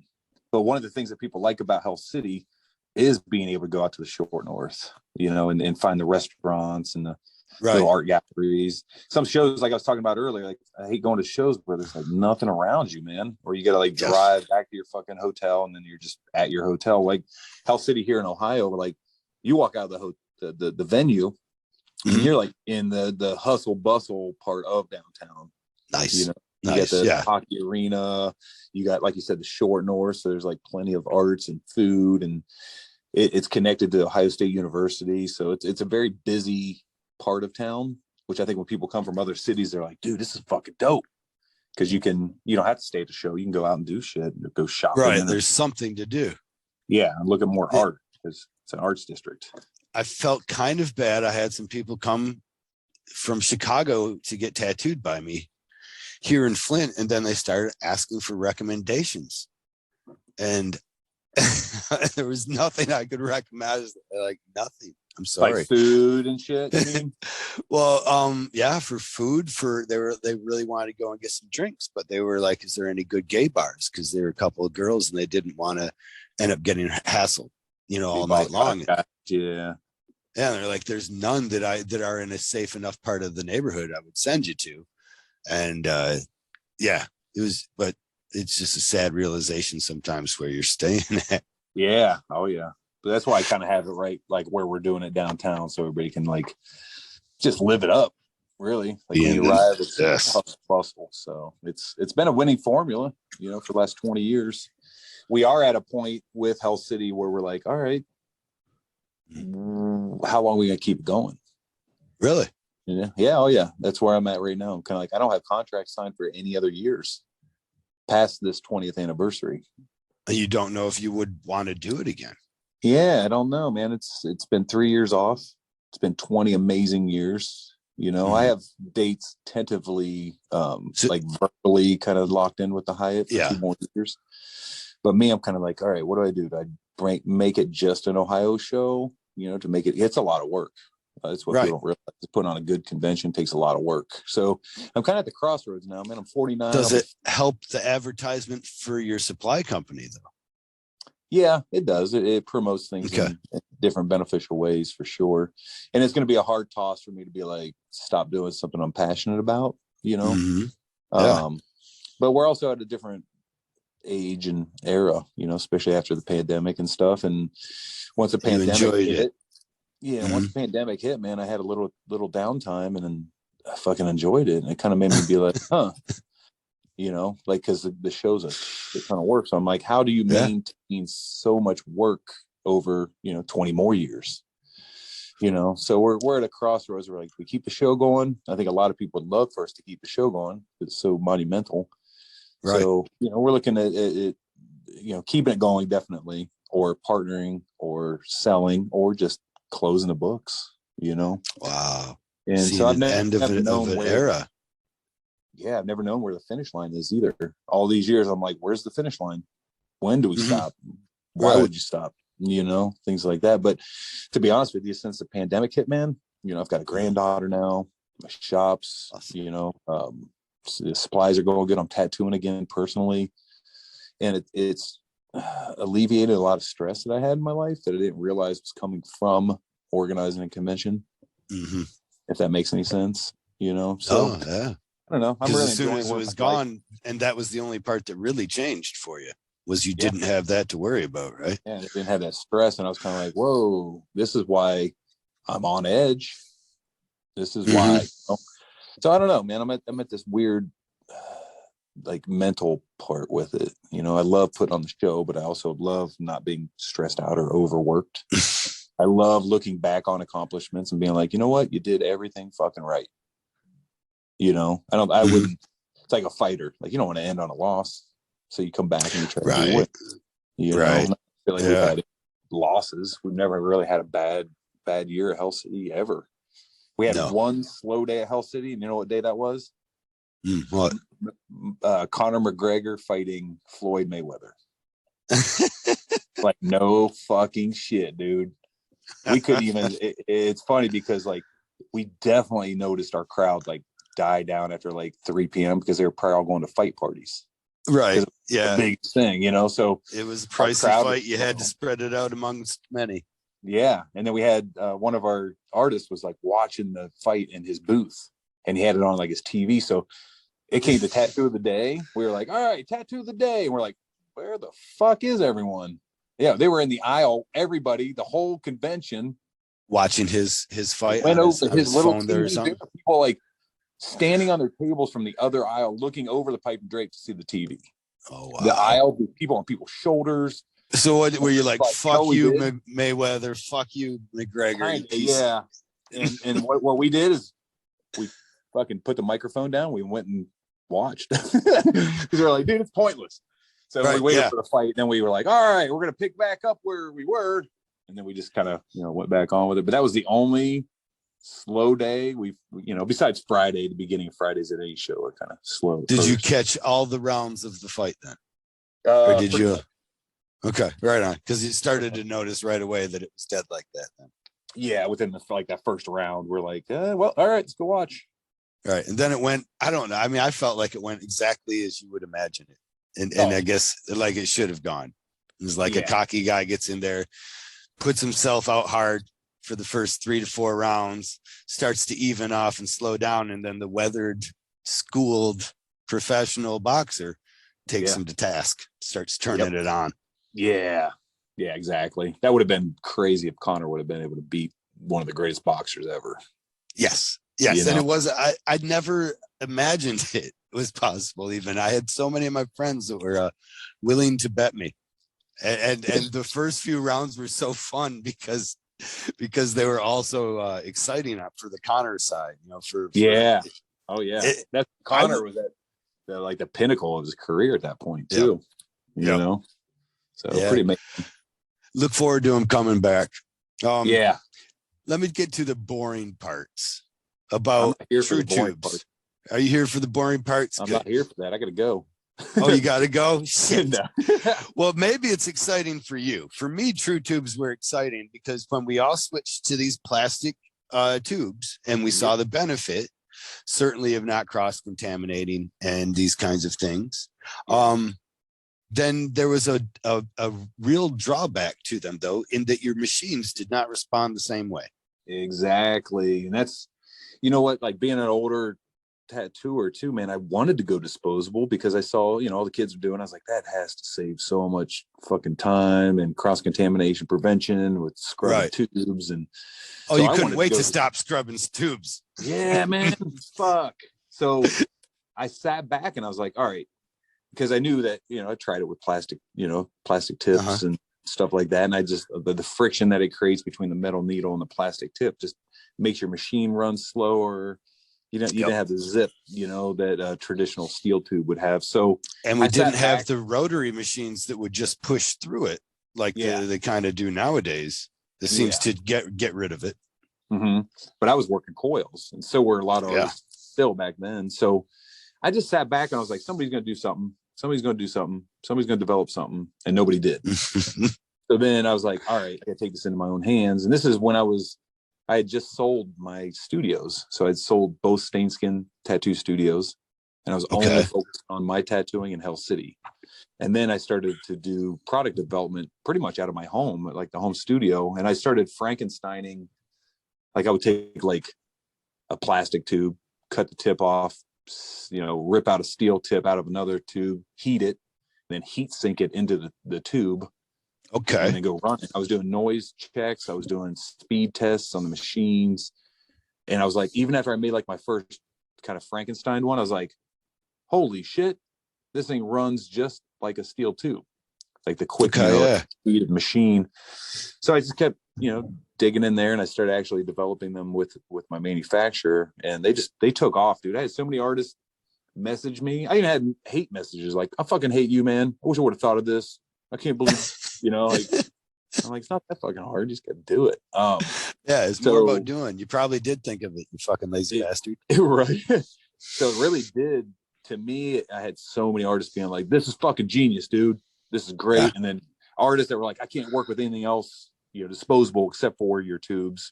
one of the things that people like about Hell City is being able to go out to the Shore North, and find the restaurants and the little art galleries. Some shows, like I was talking about earlier, like I hate going to shows where there's like nothing around you, man, or you got to like drive back to your fucking hotel and then you're just at your hotel. Like Hell City here in Ohio, where like you walk out of the venue and you're like in the hustle bustle part of downtown. Nice. You got the hockey arena, you got, like you said, the Shore North, so there's like plenty of arts and food, and it's connected to Ohio State University, so it's a very busy part of town, which I think when people come from other cities, they're like, dude, this is fucking dope, because you don't have to stay at the show, you can go out and do shit, go shopping. Right, there's something to do. Yeah, and look at more art, because it's an arts district. I felt kind of bad. I had some people come from Chicago to get tattooed by me here in Flint, and then they started asking for recommendations, and there was nothing I could recommend. Like nothing. I'm sorry. Like food and shit. Well, for food, they really wanted to go and get some drinks, but they were like, "Is there any good gay bars?" Because there were a couple of girls, and they didn't want to end up getting hassled, all night long. Yeah. Yeah, they're like, "There's none that are in a safe enough part of the neighborhood I would send you to." And it was, but it's just a sad realization sometimes where you're staying at. Yeah. Oh yeah. But that's why I kind of have it right, like where we're doing it downtown, so everybody can like just live it up. Really, like when you arrive, it's bustle. So it's been a winning formula, for the last 20 years. We are at a point with Hell City where we're like, all right, how long are we gonna keep going? Really? Yeah. Oh yeah. That's where I'm at right now. I'm kind of like, I don't have contracts signed for any other years past this 20th anniversary. You don't know if you would want to do it again. Yeah, I don't know, man. It's been 3 years off. It's been 20 amazing years. You know, I have dates tentatively, like verbally kind of locked in with the Hyatt for 2 more years. But me, I'm kind of like, all right, what do? Do I make it just an Ohio show? You know, to make it's a lot of work. That's what people don't realize. Putting on a good convention takes a lot of work. So I'm kind of at the crossroads now, man. I'm 49. Does it help the advertisement for your supply company though? Yeah, it does. It promotes things in different beneficial ways for sure. And it's going to be a hard toss for me to be like, stop doing something I'm passionate about, you know? But we're also at a different age and era, you know, especially after the pandemic and stuff. And once the pandemic hit, once the pandemic hit, man, I had a little downtime, and then I fucking enjoyed it. And it kind of made me be like, huh, you know, like, because the show's a ton of work. So I'm like, how do you maintain so much work over, you know, 20 more years? You know, so we're at a crossroads. We're like, we keep the show going. I think a lot of people would love for us to keep the show going. It's so monumental. Right. So, you know, we're looking at it, you know, keeping it going definitely, or partnering, or selling, or just closing the books, you know. Wow. And so I've never known an era. Yeah, I've never known where the finish line is either. All these years, I'm like, where's the finish line? When do we stop? Why would you stop? You know, things like that. But to be honest with you, since the pandemic hit, man, you know, I've got a granddaughter now, my shops, you know, the supplies are going good. I'm tattooing again personally. And it's alleviated a lot of stress that I had in my life that I didn't realize was coming from organizing a convention. If that makes any sense, you know? So I don't know. I'm really as soon as it was gone, and that was the only part that really changed for you, was you didn't have that to worry about, right? Yeah, I didn't have that stress, and I was kind of like, whoa, this is why I'm on edge. This is why. You know? So I don't know, man. I'm at this weird like mental part with it. You know, I love putting on the show, but I also love not being stressed out or overworked. I love looking back on accomplishments and being like, you know what, you did everything fucking right. You know, I wouldn't, it's like a fighter. Like, you don't want to end on a loss. So you come back and you try to win. You know, I feel like we've had losses. We've never really had a bad year at Hell City ever. We had one slow day at Hell City. And you know what day that was? What? Conor McGregor fighting Floyd Mayweather. Like, no fucking shit, dude. We couldn't even, it's funny because like, we definitely noticed our crowd like die down after like 3 p.m. because they were probably all going to fight parties. Right. Yeah. Big thing, you know? So it was a pricey fight. You had to spread it out amongst many. Yeah. And then we had one of our artists was like watching the fight in his booth, and he had it on like his TV. So it came to tattoo of the day. We were like, all right, tattoo of the day. And we're like, where the fuck is everyone? Yeah, they were in the aisle. Everybody, the whole convention, watching his fight. Went over his little phone there or something. People like standing on their tables from the other aisle, looking over the pipe and drape to see the TV. Oh wow! The aisle, people on people's shoulders. So what were you like? Fuck you, Mayweather. Fuck you, McGregor. Yeah. And what we did is we fucking put the microphone down. We went and watched because we were like, dude, it's pointless. So we waited for the fight. Then we were like, all right, we're gonna pick back up where we were. And then we just kind of, you know, went back on with it. But that was the only slow day we've, you know, besides Friday, the beginning of Fridays at any show are kind of slow. Did you catch all the rounds of the fight then? Or did you? Okay, right on. Because you started to notice right away that it was dead like that then. Yeah, within that first round, we're like, well, all right, let's go watch. All right. And then it went, I don't know. I mean, I felt like it went exactly as you would imagine it. And I guess like it should have gone. It was like a cocky guy gets in there, puts himself out hard for the first 3 to 4 rounds, starts to even off and slow down. And then the weathered, schooled professional boxer takes him to task, starts turning it on. Yeah. Yeah, exactly. That would have been crazy if Conor would have been able to beat one of the greatest boxers ever. Yes. Yes. You know? And it was, I'd never imagined it was possible. Even I had so many of my friends that were willing to bet me. And the first few rounds were so fun because they were also exciting up for the Conor side, you know, that Conor was at like the pinnacle of his career at that point too. You know, so pretty amazing. Look forward to him coming back. Let me get to the boring parts. about here for True the boring Tubes. part. Are you here for the boring parts? I'm not here for that. I got to go. Oh, you got to go? Shit. No. Well, maybe it's exciting for you. For me, True Tubes were exciting because when we all switched to these plastic tubes and we saw the benefit, certainly of not cross-contaminating and these kinds of things, then there was a real drawback to them, though, in that your machines did not respond the same way. Exactly. And that's, you know what, like being an older tattooer too, man, I wanted to go disposable because I saw, you know, all the kids were doing. I was like, that has to save so much fucking time and cross-contamination prevention with scrubbing tubes. And so you couldn't wait to stop scrubbing tubes. Yeah, man. Fuck. So I sat back and I was like, all right, because I knew that, you know, I tried it with plastic, you know, plastic tips and stuff like that. And I just, the friction that it creates between the metal needle and the plastic tip just makes your machine run slower. You didn't have the zip, you know, that a traditional steel tube would have. So, and we didn't have the rotary machines that would just push through it like they kind of do nowadays. This seems to get rid of it. Mm-hmm. But I was working coils, and so were a lot of artists still back then. So I just sat back and I was like, somebody's going to do something. Somebody's going to do something. Somebody's going to develop something. And nobody did. So then I was like, all right, I got to take this into my own hands. And this is when I had just sold my studios. So I'd sold both Stain Skin tattoo studios, and I was only focused on my tattooing in Hell City. And then I started to do product development pretty much out of my home, like the home studio. And I started Frankensteining. Like I would take like a plastic tube, cut the tip off, you know, rip out a steel tip out of another tube, heat it, then heat sink it into the tube. Okay. And then go run it. I was doing noise checks. I was doing speed tests on the machines. And I was like, even after I made like my first kind of Frankenstein one, I was like, holy shit, this thing runs just like a steel tube, like the quick speed of machine. So I just kept, you know, digging in there, and I started actually developing them with my manufacturer, and they took off, dude. I had so many artists message me. I even had hate messages like, I fucking hate you, man. I wish I would have thought of this. I can't believe, you know, like, I'm like, it's not that fucking hard. You just got to do it. It's more about doing. You probably did think of it, you fucking lazy bastard. Right. So it really did. To me, I had so many artists being like, this is fucking genius, dude. This is great. Yeah. And then artists that were like, I can't work with anything else, you know, disposable except for your tubes.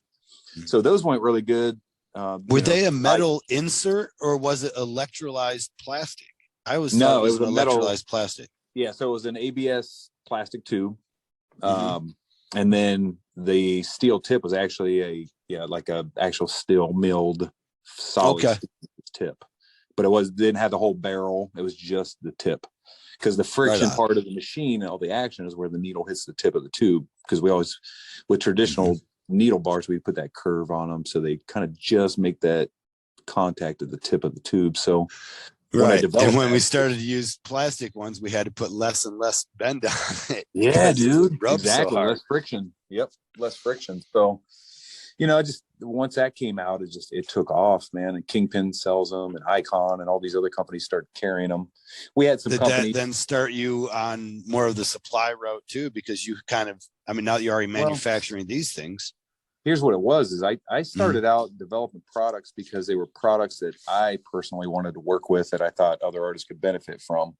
So those went really good. Were they a metal insert, or was it electrolyzed plastic? I was no, it was an a metal electrolyzed plastic. Yeah, so it was an ABS plastic tube, and then the steel tip was actually like a actual steel milled solid tip, but didn't have the whole barrel. It was just the tip, because the friction part of the machine and all the action is where the needle hits the tip of the tube. Because we always, with traditional needle bars, we put that curve on them, so they kind of just make that contact at the tip of the tube. So and when we started to use plastic ones, we had to put less and less bend on it. Yeah, dude, exactly. Less friction. Yep, less friction. So, you know, just once that came out, it took off, man. And Kingpin sells them, and Icon, and all these other companies started carrying them. We had some companies. That then start you on more of the supply route too, because you kind of, I mean, now that you're already manufacturing these things. Here's what it was, is I started out developing products because they were products that I personally wanted to work with, that I thought other artists could benefit from,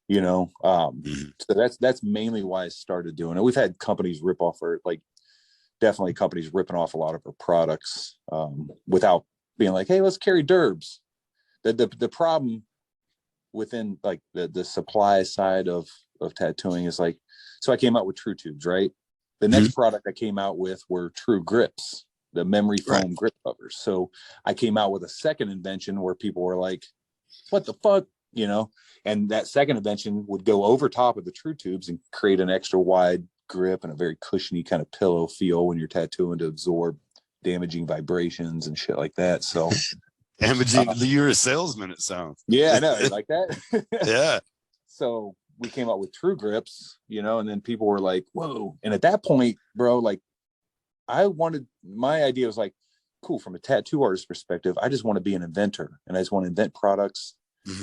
you know? So that's mainly why I started doing it. We've had companies rip off definitely companies ripping off a lot of our products without being like, hey, let's carry Durbs. The problem within like the supply side of tattooing is like, so I came out with True Tubes, right? The next product I came out with were True Grips, the memory foam grip covers. So I came out with a second invention where people were like, what the fuck, you know? And that second invention would go over top of the True Tubes and create an extra wide grip and a very cushiony kind of pillow feel when you're tattooing, to absorb damaging vibrations and shit like that. So damaging, you're a salesman, it sounds. Yeah, I know. You like that? Yeah. So we came out with True Grips, you know, and then people were like, whoa. And at that point, bro, like my idea was like, cool, from a tattoo artist perspective, I just want to be an inventor, and I just want to invent products,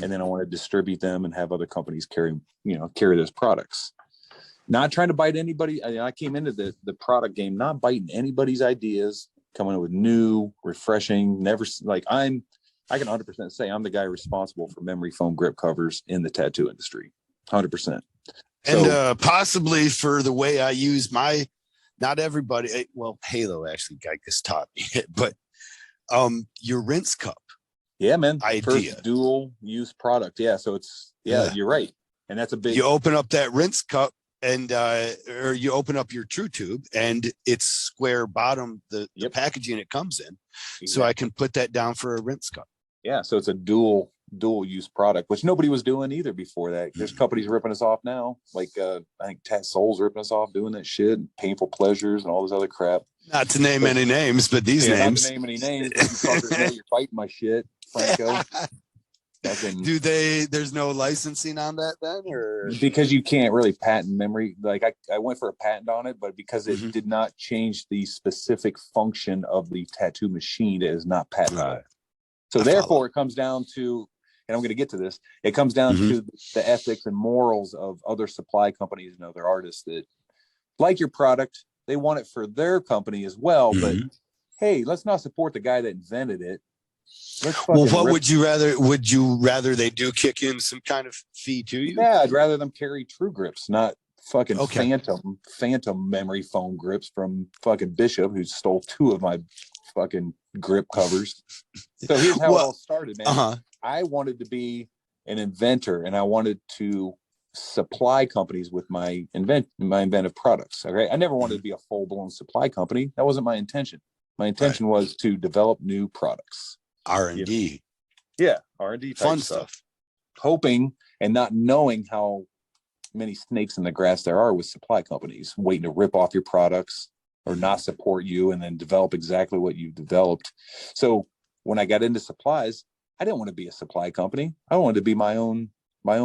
and then I want to distribute them and have other companies carry those products. Not trying to bite anybody. I came into the product game not biting anybody's ideas, coming up with new, refreshing, never like I can 100% say I'm the guy responsible for memory foam grip covers in the tattoo industry. 100%. And possibly for the way I use not everybody, well, Halo actually Geikus taught me it, but your rinse cup. Yeah, man. Idea. First dual use product. Yeah. So it's, you're right. And that's a big, you open up that rinse cup and, or you open up your True Tube and it's square bottom, the packaging it comes in. Exactly. So I can put that down for a rinse cup. Yeah. So it's a dual use product, which nobody was doing either before that. There's companies ripping us off now. Like, I think Tat Soul's ripping us off doing that shit, Painful Pleasures and all this other crap. Not to name any names, but these names. Not to name any names. You fuckers know you're fighting my shit, Franco. There's no licensing on that then, or because you can't really patent memory. Like I went for a patent on it, but because it did not change the specific function of the tattoo machine, it is not patentable. Right. So therefore it comes down to, and I'm going to get to this, it comes down to the ethics and morals of other supply companies and other artists that like your product. They want it for their company as well, but hey, let's not support the guy that invented it. Well, what would you rather? Would you rather they do kick in some kind of fee to you? Yeah, I'd rather them carry true grips, not fucking phantom memory foam grips from fucking Bishop, who stole 2 of my fucking grip covers. So here's how it all started, man. I wanted to be an inventor, and I wanted to supply companies with my inventive products. Okay, I never wanted to be a full-blown supply company. That wasn't my intention. My intention was to develop new products. R&D. Yeah, R&D type fun stuff. Hoping and not knowing how many snakes in the grass there are with supply companies waiting to rip off your products or not support you and then develop exactly what you developed. So when I got into supplies, I didn't want to be a supply company. I wanted to be my own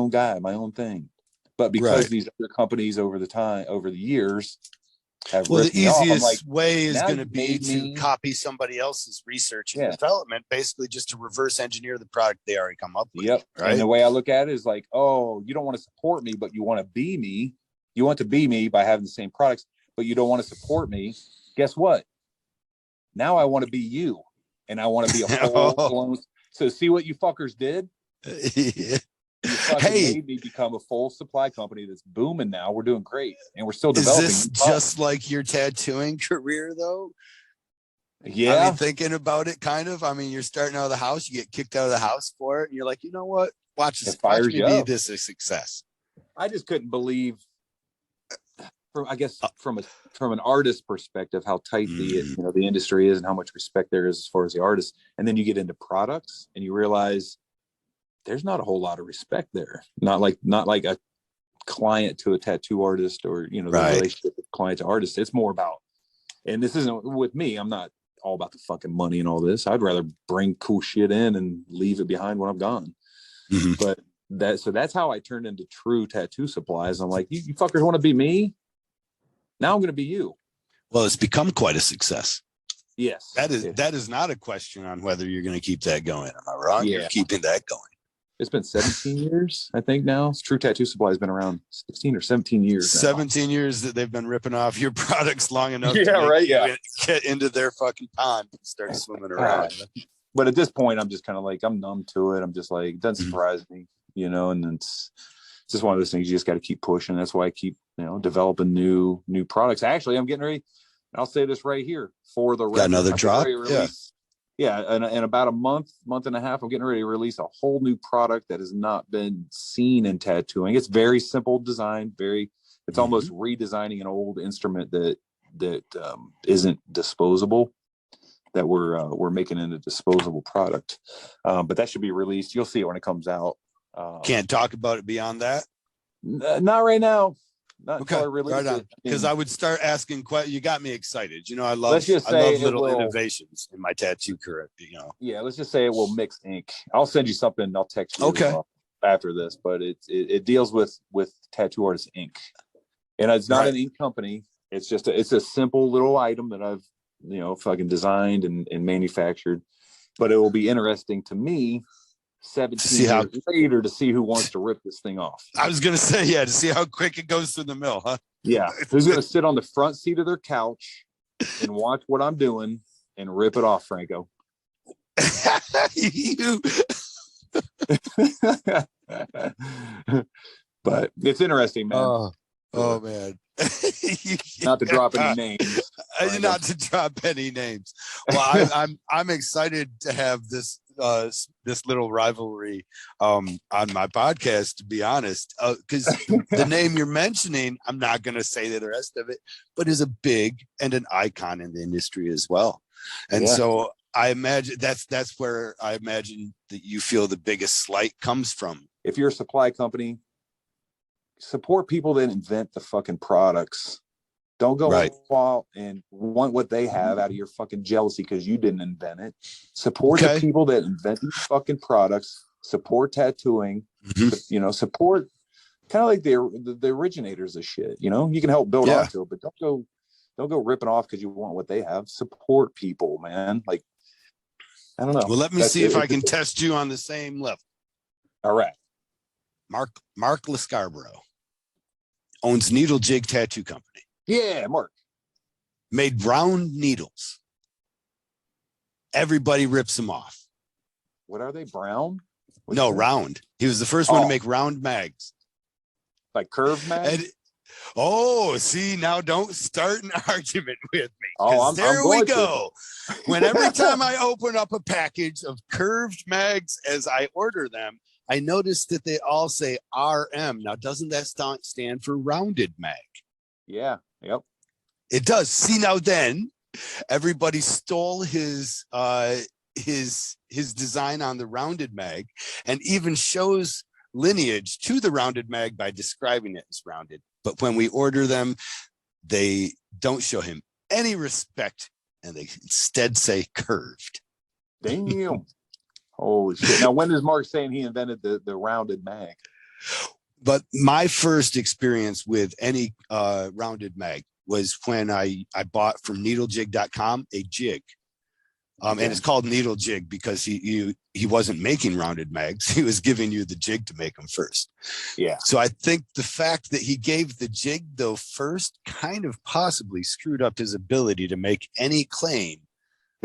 guy, my own thing. But because these other companies over the years have the easiest way is going to be to copy somebody else's research and development, basically just to reverse engineer the product they already come up with. Yep. Right. And the way I look at it is like, oh, you don't want to support me, but you want to be me. You want to be me by having the same products, but you don't want to support me. Guess what? Now I want to be you, and I want to be a full-blown. So see what you fuckers did? You fucking made me become a full supply company that's booming now. We're doing great, and we're still developing. Is this just like your tattooing career, though? Yeah. I mean, thinking about it, kind of. I mean, you're starting out of the house, you get kicked out of the house for it, and you're like, you know what? Watch me be this a success. I just couldn't believe, from an artist perspective, how tight the industry is and how much respect there is as far as the artist. And then you get into products, and you realize there's not a whole lot of respect there. Not like a client to a tattoo artist or, the relationship with client to artist. It's more about, and this isn't with me, I'm not all about the fucking money and all this. I'd rather bring cool shit in and leave it behind when I'm gone. But that's how I turned into True Tattoo Supplies. I'm like, you fuckers want to be me? Now I'm going to be you. Well, it's become quite a success. Yes. That is not a question on whether you're going to keep that going. Am I wrong? Yeah. You're keeping that going. It's been 17 years, I think now. True Tattoo Supply has been around 16 or 17 years. 17 years that they've been ripping off your products long enough to get into their fucking pond and start swimming around. But at this point, I'm just kind of like, I'm numb to it. I'm just like, it doesn't surprise me, and it's just one of those things you just got to keep pushing. That's why I keep, developing new products. Actually, I'm getting ready. I'll say this right here for the got another drop. Yeah, in about a month and a half, I'm getting ready to release a whole new product that has not been seen in tattooing. It's very simple design, it's almost redesigning an old instrument that isn't disposable, that we're making into a disposable product. But that should be released. You'll see it when it comes out. Can't talk about it beyond that? Not right now. Not until I release it. Because I would start asking questions. You got me excited. I love little innovations in my tattoo career. Yeah, let's just say it will mix ink. I'll send you something. I'll text you after this, but it deals with tattoo artist ink, and it's not an ink company. It's just it's a simple little item that I've fucking designed and manufactured, but it will be interesting to me 17 years later to see who wants to rip this thing off. I was gonna say, to see how quick it goes through the mill, huh? Yeah, who's gonna sit on the front seat of their couch and watch what I'm doing and rip it off, Franco. But it's interesting, man. Oh man. Not to drop any names. Not to drop any names. Well, I'm excited to have this little rivalry on my podcast, to be honest, because the name you're mentioning, I'm not going to say the rest of it, but is a big and an icon in the industry as well. And so I imagine that's where I imagine that you feel the biggest slight comes from. If you're a supply company, support people that invent the fucking products. Don't go out and want what they have out of your fucking jealousy because you didn't invent it. Support the people that invent these fucking products. Support tattooing. You know, support kind of like the originators of shit. You know, you can help build onto it, but don't go ripping off because you want what they have. Support people, man. Like, I don't know. Well, let me see if I can test you on the same level. All right. Mark Lescarborough owns Needle Jig Tattoo Company. Yeah, Mark. Made round needles. Everybody rips them off. What are they? Brown? No, round. He was the first one to make round mags. Like curved mags? See, now don't start an argument with me. There we go. When every time I open up a package of curved mags as I order them, I noticed that they all say RM. Now, doesn't that stand for rounded mag? Yeah. Yep. It does. See, now then everybody stole his design on the rounded mag and even shows lineage to the rounded mag by describing it as rounded. But when we order them, they don't show him any respect and they instead say curved. Damn. Holy shit. Now, when is Mark saying he invented the rounded mag? But my first experience with any rounded mag was when I bought from needlejig.com a jig. And it's called Needle Jig because he wasn't making rounded mags. He was giving you the jig to make them first. Yeah. So I think the fact that he gave the jig though first kind of possibly screwed up his ability to make any claim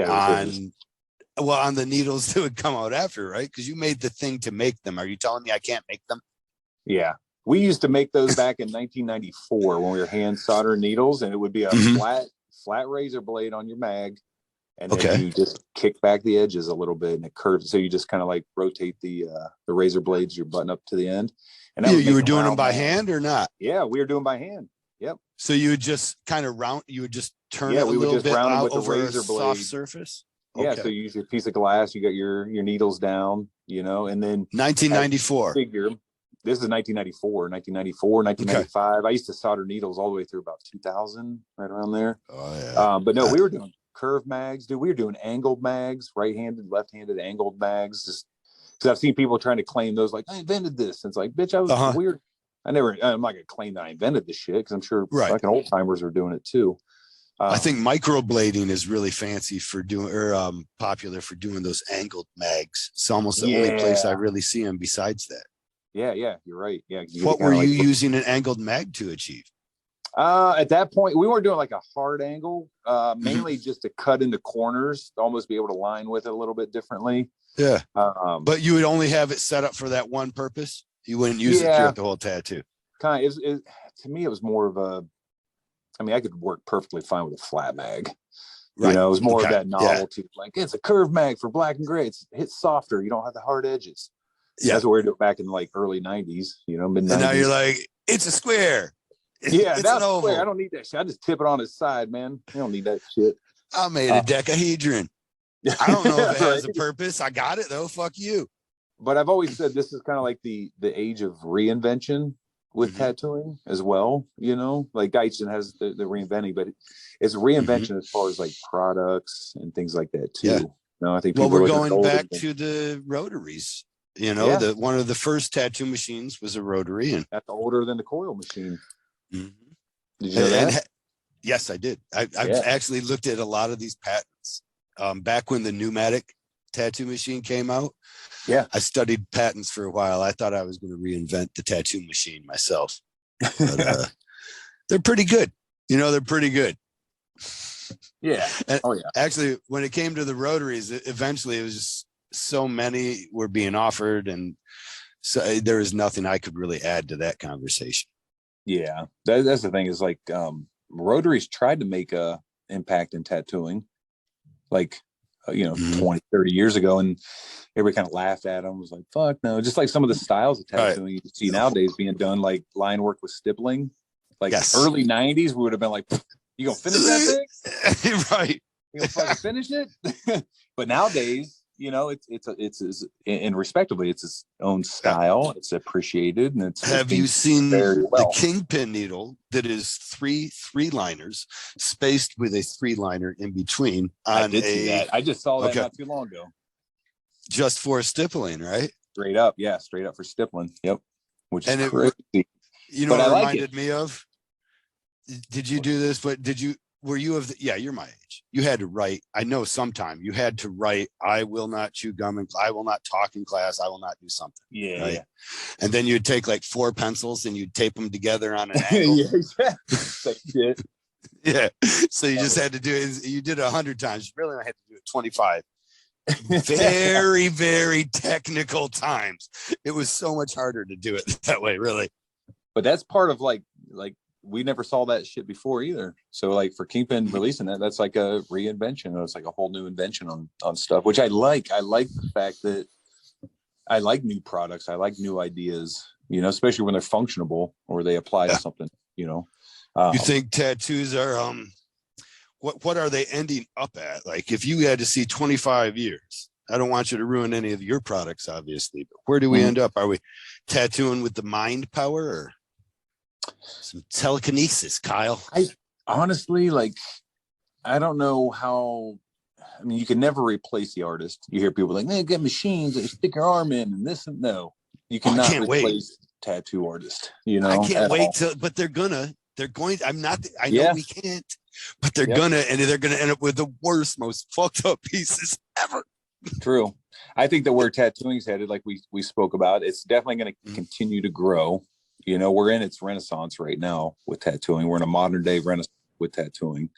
on the needles that would come out after, right? Because you made the thing to make them. Are you telling me I can't make them? Yeah. We used to make those back in 1994 when we were hand soldering needles, and it would be a flat razor blade on your mag. And then you just kick back the edges a little bit and it curves. So you just kind of like rotate the razor blades, your button up to the end. And you were doing them by hand or not? Yeah, we were doing by hand. Yep. So you would just kind of you would just turn it a little bit out over a soft surface? Yeah, so you use your piece of glass, you got your needles down, you know, and then 1994. This is 1994, 1995. I used to solder needles all the way through about 2000, right around there. Oh, yeah. But no, we were doing curved mags, dude. We were doing angled mags, right-handed, left-handed angled mags. Just because I've seen people trying to claim those, like, I invented this. And it's like, bitch, I was weird. I'm not going to claim that I invented this shit because I'm sure fucking old timers are doing it too. I think microblading is really fancy for doing, or popular for doing those angled mags. It's almost the only place I really see them besides that. Yeah, you're right. Yeah. What were you using an angled mag to achieve? At that point, we weren't doing like a hard angle, mainly just to cut into corners, to almost be able to line with it a little bit differently. Yeah. But you would only have it set up for that one purpose? You wouldn't use it throughout the whole tattoo? Kind of. To me, it was more of I could work perfectly fine with a flat mag. Right. You know, it was more of that novelty. Yeah. Like, it's a curved mag for black and gray. It's softer. You don't have the hard edges. Yeah. That's what we were doing back in like early 90s, you know, mid-90s. And now you're like, it's a square. Yeah, that's square. I don't need that shit. I just tip it on its side, man. I don't need that shit. I made a decahedron. I don't know if it has a purpose. I got it though. Fuck you. But I've always said this is kind of like the age of reinvention with tattooing as well. You know, like Geitchen has the reinventing, but it's reinvention as far as like products and things like that too. Yeah. No, I think we're going back to the rotaries. You know, one of the first tattoo machines was a rotary, and that's older than the coil machine. Mm-hmm. Did you know that? Yes, I did. I've actually looked at a lot of these patents. Back when the pneumatic tattoo machine came out, I studied patents for a while. I thought I was going to reinvent the tattoo machine myself. But, they're pretty good. You know, they're pretty good. Yeah. And Oh yeah. actually, when it came to the rotaries, eventually it was just so many were being offered, and so there was nothing I could really add to that conversation. Yeah. That's the thing is like rotaries tried to make a impact in tattooing, like 20, 30 years ago, and everybody kind of laughed at them. Was like, fuck no. Just like some of the styles of tattooing you see nowadays being done, like line work with stippling, like early 90s, we would have been like, you gonna finish that thing? Right. You gonna fucking finish it? But nowadays, it's and respectively, it's its own style. It's appreciated, and it's have you seen well. the kingpin needle that is three liners spaced with a 3-liner in between? I did see that. I just saw that not too long ago. Just for stippling, right? Straight up, yeah, straight up for stippling. Yep, which is crazy. You know what it reminded me of? Did you do this? But were you you're my age. You had to write. I know sometime you had to write, I will not chew gum and I will not talk in class. I will not do something. Yeah. Right? Yeah. And then you'd take like 4 pencils and you'd tape them together on an angle. Yeah. Yeah. So you just had to do it. You did it 100 times. You really had to do it 25. Very, very technical times. It was so much harder to do it that way, really. But that's part of like we never saw that shit before either. So like for Kingpin releasing that's like a reinvention. It's like a whole new invention on stuff, which I like. I like the fact that I like new products. I like new ideas, especially when they're functionable or they apply to something, You think tattoos are, what are they ending up at? Like if you had to see 25 years, I don't want you to ruin any of your products, obviously, but where do we end up? Are we tattooing with the mind power or some telekinesis, Kyle? I honestly, I don't know how. I mean, you can never replace the artist. You hear people like, "Man, get machines that stick your arm in," and this and no, you cannot replace tattoo artist. I can't wait but they're going. I'm not. I know we can't, but they're gonna, and they're gonna end up with the worst, most fucked up pieces ever. True. I think that where tattooing's headed, like we spoke about, it's definitely going to continue to grow. We're in its renaissance right now with tattooing. We're in a modern day renaissance with tattooing,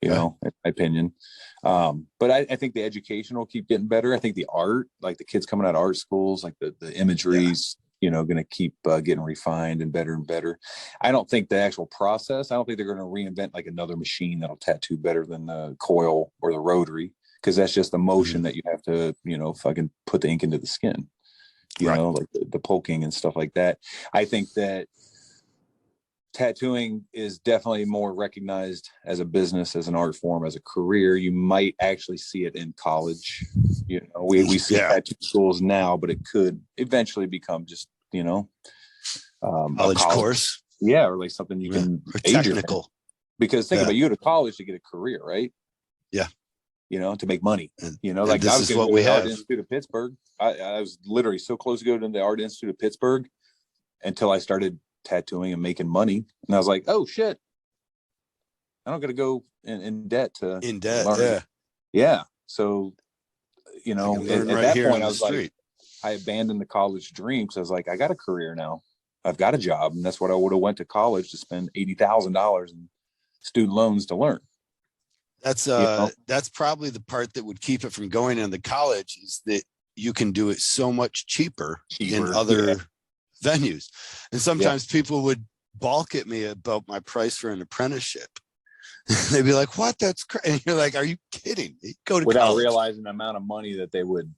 in my opinion. But I think the education will keep getting better. I think the art, like the kids coming out of art schools, like the imagery's, going to keep getting refined and better. I don't think the actual process, I don't think they're going to reinvent like another machine that'll tattoo better than the coil or the rotary, because that's just the motion that you have to, fucking put the ink into the skin. Like the poking and stuff like that. I think that tattooing is definitely more recognized as a business, as an art form, as a career. You might actually see it in college. We see tattoo schools now, but it could eventually become just, college course. Yeah, or like something you can technical. Because think about, you go to college to get a career, right? Yeah. to make money. Like this is what we have. Art Institute of Pittsburgh. I was literally so close to go to the Art Institute of Pittsburgh until I started tattooing and making money. And I was like, oh shit, I don't got to go in debt to learn. Yeah. So, at that point I was like, I abandoned the college dream because I was like, I got a career now. I've got a job. And that's what I would have went to college to spend $80,000 in student loans to learn. That's probably the part that would keep it from going into college, is that you can do it so much cheaper in other venues. And sometimes people would balk at me about my price for an apprenticeship. They'd be like, what? That's crazy. And you're like, are you kidding me? Go to without college. Realizing the amount of money that they would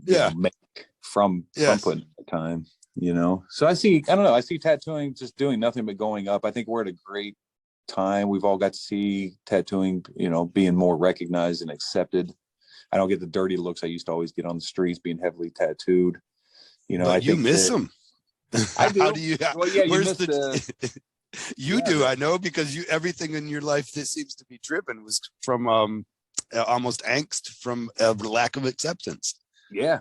make from putting the time, So I see tattooing just doing nothing but going up. I think we're at a great time. We've all got to see tattooing, being more recognized and accepted. I don't get the dirty looks I used to always get on the streets being heavily tattooed. But you miss them. I do. How do you? Well, yeah, where's you do, I know, because everything in your life that seems to be driven was from almost angst from lack of acceptance. Yeah.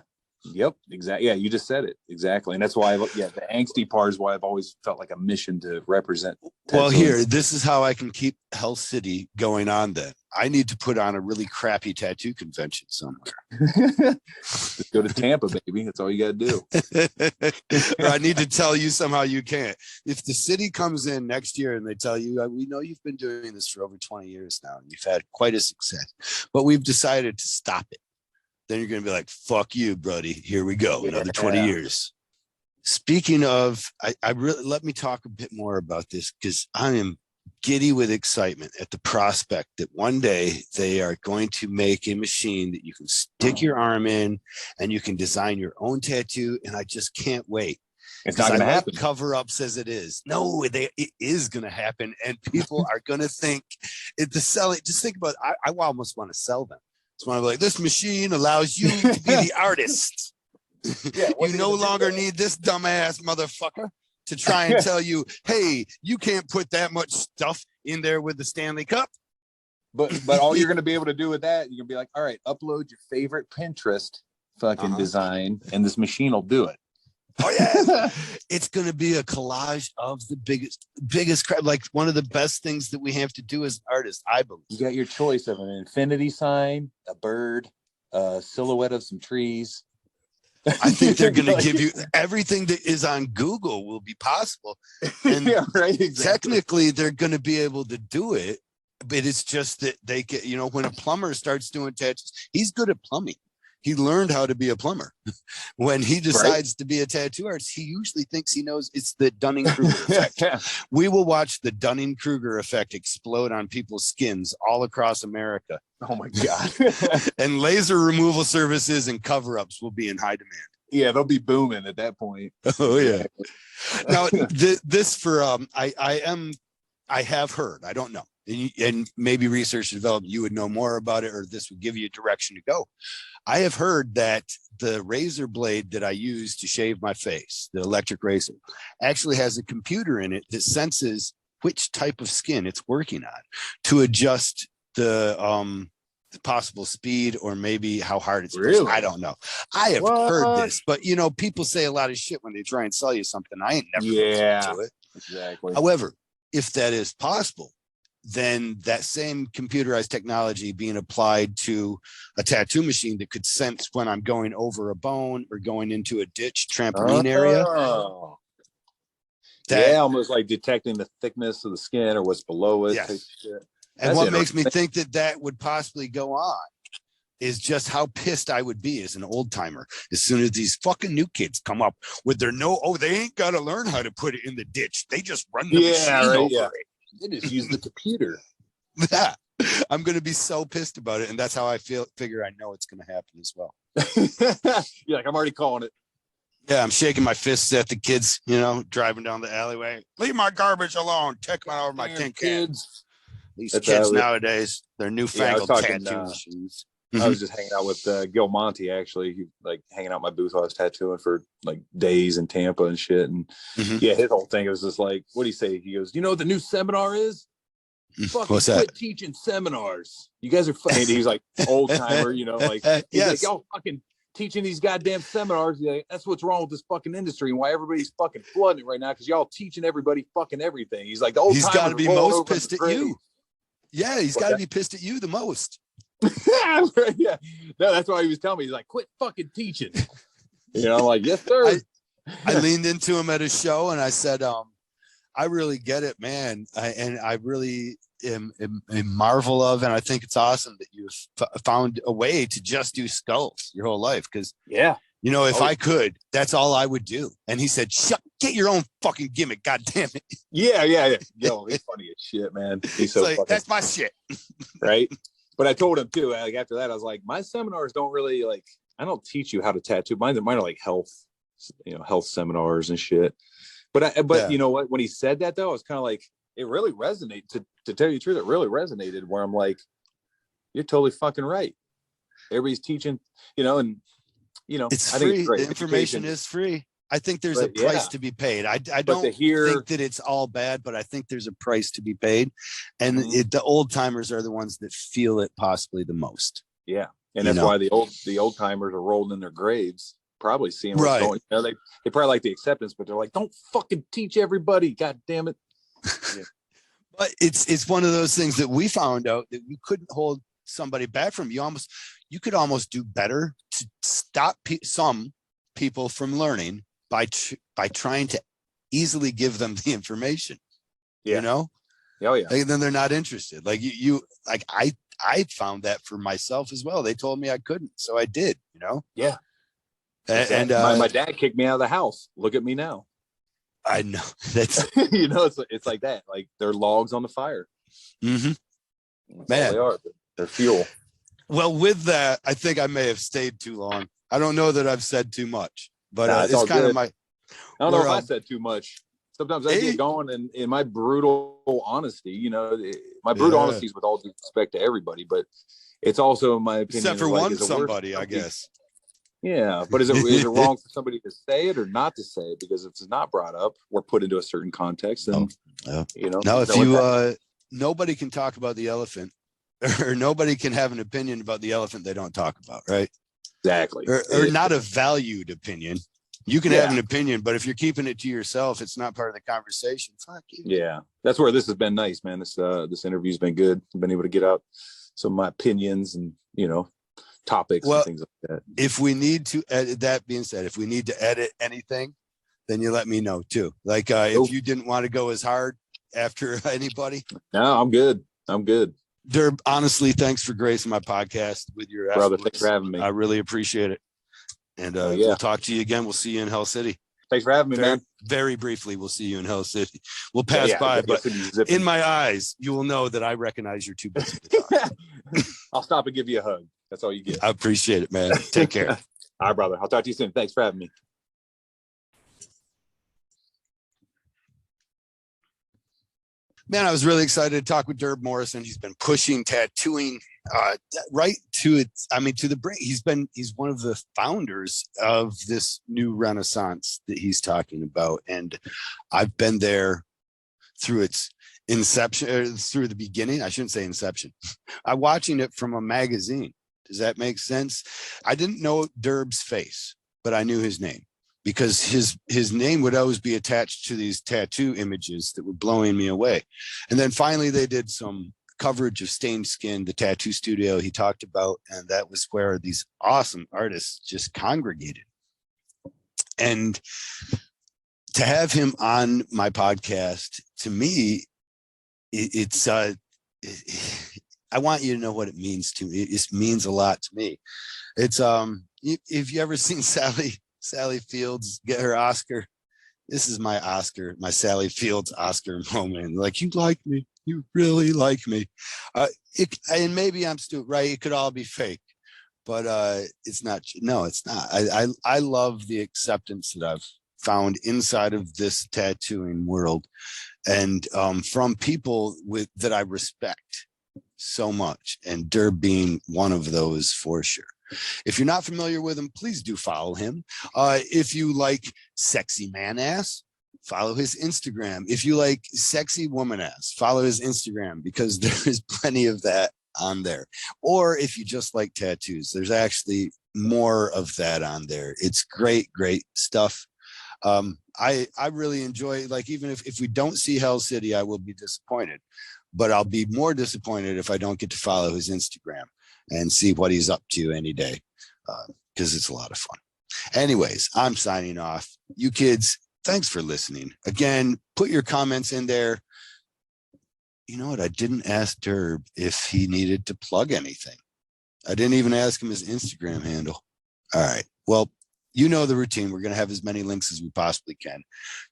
Yep, exactly. Yeah, you just said it exactly, and that's why. The angsty part is why I've always felt like a mission to represent. Well, here, this is how I can keep Hell City going on. Then I need to put on a really crappy tattoo convention somewhere. Just go to Tampa, baby. That's all you got to do. Or I need to tell you somehow you can't. If the city comes in next year and they tell you, we know you've been doing this for over 20 years now, and you've had quite a success, but we've decided to stop it. Then you're going to be like, fuck you, buddy. Here we go. Another 20 years. Speaking of, I really, let me talk a bit more about this, because I am giddy with excitement at the prospect that one day they are going to make a machine that you can stick your arm in and you can design your own tattoo. And I just can't wait. It's not going to happen. Cover up says it is. No, it is going to happen. And people are going to think to sell it. Just think about it. I almost want to sell them. It's one of like, this machine allows you to be the artist. Yeah, you no longer need this dumbass motherfucker to try and tell you, hey, you can't put that much stuff in there with the Stanley Cup. But all you're going to be able to do with that, you're going to be like, all right, upload your favorite Pinterest fucking design, and this machine will do it. Oh yeah, it's going to be a collage of the biggest crap. Like one of the best things that we have to do as an artist, I believe. You got your choice of an infinity sign, a bird, a silhouette of some trees. I think they're going to give you everything that is on Google will be possible. And yeah, right. Exactly. Technically, they're going to be able to do it, but it's just that they get, when a plumber starts doing tattoos, he's good at plumbing. He learned how to be a plumber. When he decides to be a tattoo artist, he usually thinks he knows. It's the Dunning-Kruger effect. We will watch the Dunning-Kruger effect explode on people's skins all across America. Oh my God. And laser removal services and cover-ups will be in high demand. Yeah, they'll be booming at that point. Oh yeah. Now this for I have heard, I don't know, and maybe research and development, you would know more about it, or this would give you a direction to go. I have heard that the razor blade that I use to shave my face, the electric razor, actually has a computer in it that senses which type of skin it's working on to adjust the possible speed, or maybe how hard it's really? I don't know. I have heard this, but people say a lot of shit when they try and sell you something. I ain't never into it. Exactly. However, if that is possible, then that same computerized technology being applied to a tattoo machine that could sense when I'm going over a bone or going into a ditch trampoline area. Almost like detecting the thickness of the skin or what's below it. Yes. And what makes me think that would possibly go on is just how pissed I would be as an old timer as soon as these fucking new kids come up with their they ain't got to learn how to put it in the ditch. They just run the machine over it. They just use the computer. Yeah. I'm going to be so pissed about it. And that's how I figure I know it's going to happen as well. You're like, I'm already calling it. Yeah, I'm shaking my fists at the kids, driving down the alleyway. Leave my garbage alone. Take one over my tin cans. These kids nowadays, they're newfangled tattoo machines. I was just hanging out with Gil Monty, actually. He hanging out in my booth while I was tattooing for days in Tampa and shit. And his whole thing was just like, what do you say? He goes, you know what the new seminar is? Fucking quit teaching seminars. You guys are fucking. He's like old timer, he's like, y'all fucking teaching these goddamn seminars. That's what's wrong with this fucking industry and why everybody's fucking flooding it right now, because y'all teaching everybody fucking everything. He's like, the old he's got to be most pissed at you. Yeah, he's got to be pissed at you the most. Yeah, no, that's why he was telling me. He's like, quit fucking teaching. I'm like, yes, sir. I leaned into him at a show and I said, I really get it, man. I really am marvel of, and I think it's awesome that you've found a way to just do skulls your whole life. Because if I could, that's all I would do. And he said, get your own fucking gimmick. God damn it. Yeah. Yo, he's funny as shit, man. He's so like, that's my shit. Right. But I told him too, after that, I was like, my seminars don't really I don't teach you how to tattoo. Mine are like health, health seminars and shit. But you know what, when he said that though, I was kind of like, it really resonated. To tell you the truth, it really resonated, where I'm like, you're totally fucking right. Everybody's teaching, and it's free. The information is free. I think there's a price to be paid. I don't think that it's all bad, but I think there's a price to be paid. And the old timers are the ones that feel it possibly the most. Yeah. And that's why the old timers are rolled in their graves probably seeing what's going. You know, they probably like the acceptance, but they're like, don't fucking teach everybody. God damn it. Yeah. But it's one of those things that we found out that you couldn't hold somebody back from. You could almost do better to stop some people from learning by trying to easily give them the information. Yeah. You know? Oh yeah. And then they're not interested. Like I found that for myself as well. They told me I couldn't, so I did. You know? Yeah. And my dad kicked me out of the house. Look at me now. I know that's you know, it's like that. Like they're logs on the fire. Mm-hmm. Man, they are. They're fuel. Well, with that, I think I may have stayed too long. I don't know that I've said too much, but it's kind of my. I don't know if I said too much. Sometimes I get going, and in my brutal honesty, you know, my brutal honesty is with all due respect to everybody, but it's also, in my opinion, except for somebody, I guess. Yeah, but is it wrong for somebody to say it or not to say it? Because if it's not brought up or put into a certain context, then you know. No, if you nobody can talk about the elephant, or nobody can have an opinion about the elephant they don't talk about, right? Exactly. Or not a valued opinion. You can have an opinion, but if you're keeping it to yourself, it's not part of the conversation. Fuck you. Yeah, that's where this has been nice, man. This interview's been good. I've been able to get out some of my opinions and, you know, topics and things like that. If we need to edit, that being said, if we need to edit anything, then you let me know too. Like if you didn't want to go as hard after anybody. No, I'm good. Durb, honestly, thanks for gracing my podcast with your brother. Thanks for having me. I really appreciate it. And we'll talk to you again. We'll see you in Hell City. Thanks for having me, man. Very briefly, we'll see you in Hell City. We'll pass by, but in my eyes, you will know that I recognize you're too busy to talk. I'll stop and give you a hug. That's all you get. I appreciate it, man. Take care. All right, brother. I'll talk to you soon. Thanks for having me. Man, I was really excited to talk with Durb Morrison. He's been pushing tattooing right to it. I mean, to the brain. He's one of the founders of this new renaissance that he's talking about. And I've been there through its inception, through the beginning. I shouldn't say inception. I'm watching it from a magazine. Does that make sense? I didn't know Durb's face, but I knew his name, because his name would always be attached to these tattoo images that were blowing me away. And then finally they did some coverage of Stained Skin, the tattoo studio he talked about, and that was where these awesome artists just congregated. And to have him on my podcast, to me, I want you to know what it means to me. It means a lot to me. It's if you ever seen Sally Fields get her Oscar, this is my Oscar, my Sally Fields Oscar moment. Like, you like me, you really like me. And maybe I'm stupid, right? It could all be fake, but it's not. No, it's not. I love the acceptance that I've found inside of this tattooing world, and from people that I respect so much, and Durb being one of those for sure. If you're not familiar with him, please do follow him. If you like sexy man ass, follow his Instagram. If you like sexy woman ass, follow his Instagram, because there is plenty of that on there. Or if you just like tattoos, there's actually more of that on there. It's great stuff. I really enjoy, like, even if we don't see Hell City, I will be disappointed, but I'll be more disappointed if I don't get to follow his Instagram and see what he's up to any day, because it's a lot of fun. Anyways, I'm signing off. You kids, thanks for listening. Again, put your comments in there. You know what? I didn't ask Durb if he needed to plug anything. I didn't even ask him his Instagram handle. All right. Well, you know the routine. We're going to have as many links as we possibly can.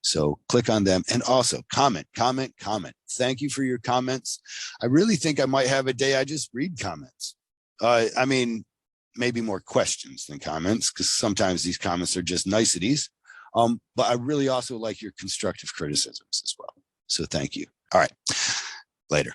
So click on them, and also comment. Thank you for your comments. I really think I might have a day I just read comments. I mean, maybe more questions than comments, because sometimes these comments are just niceties. But I really also like your constructive criticisms as well. So thank you. All right. Later.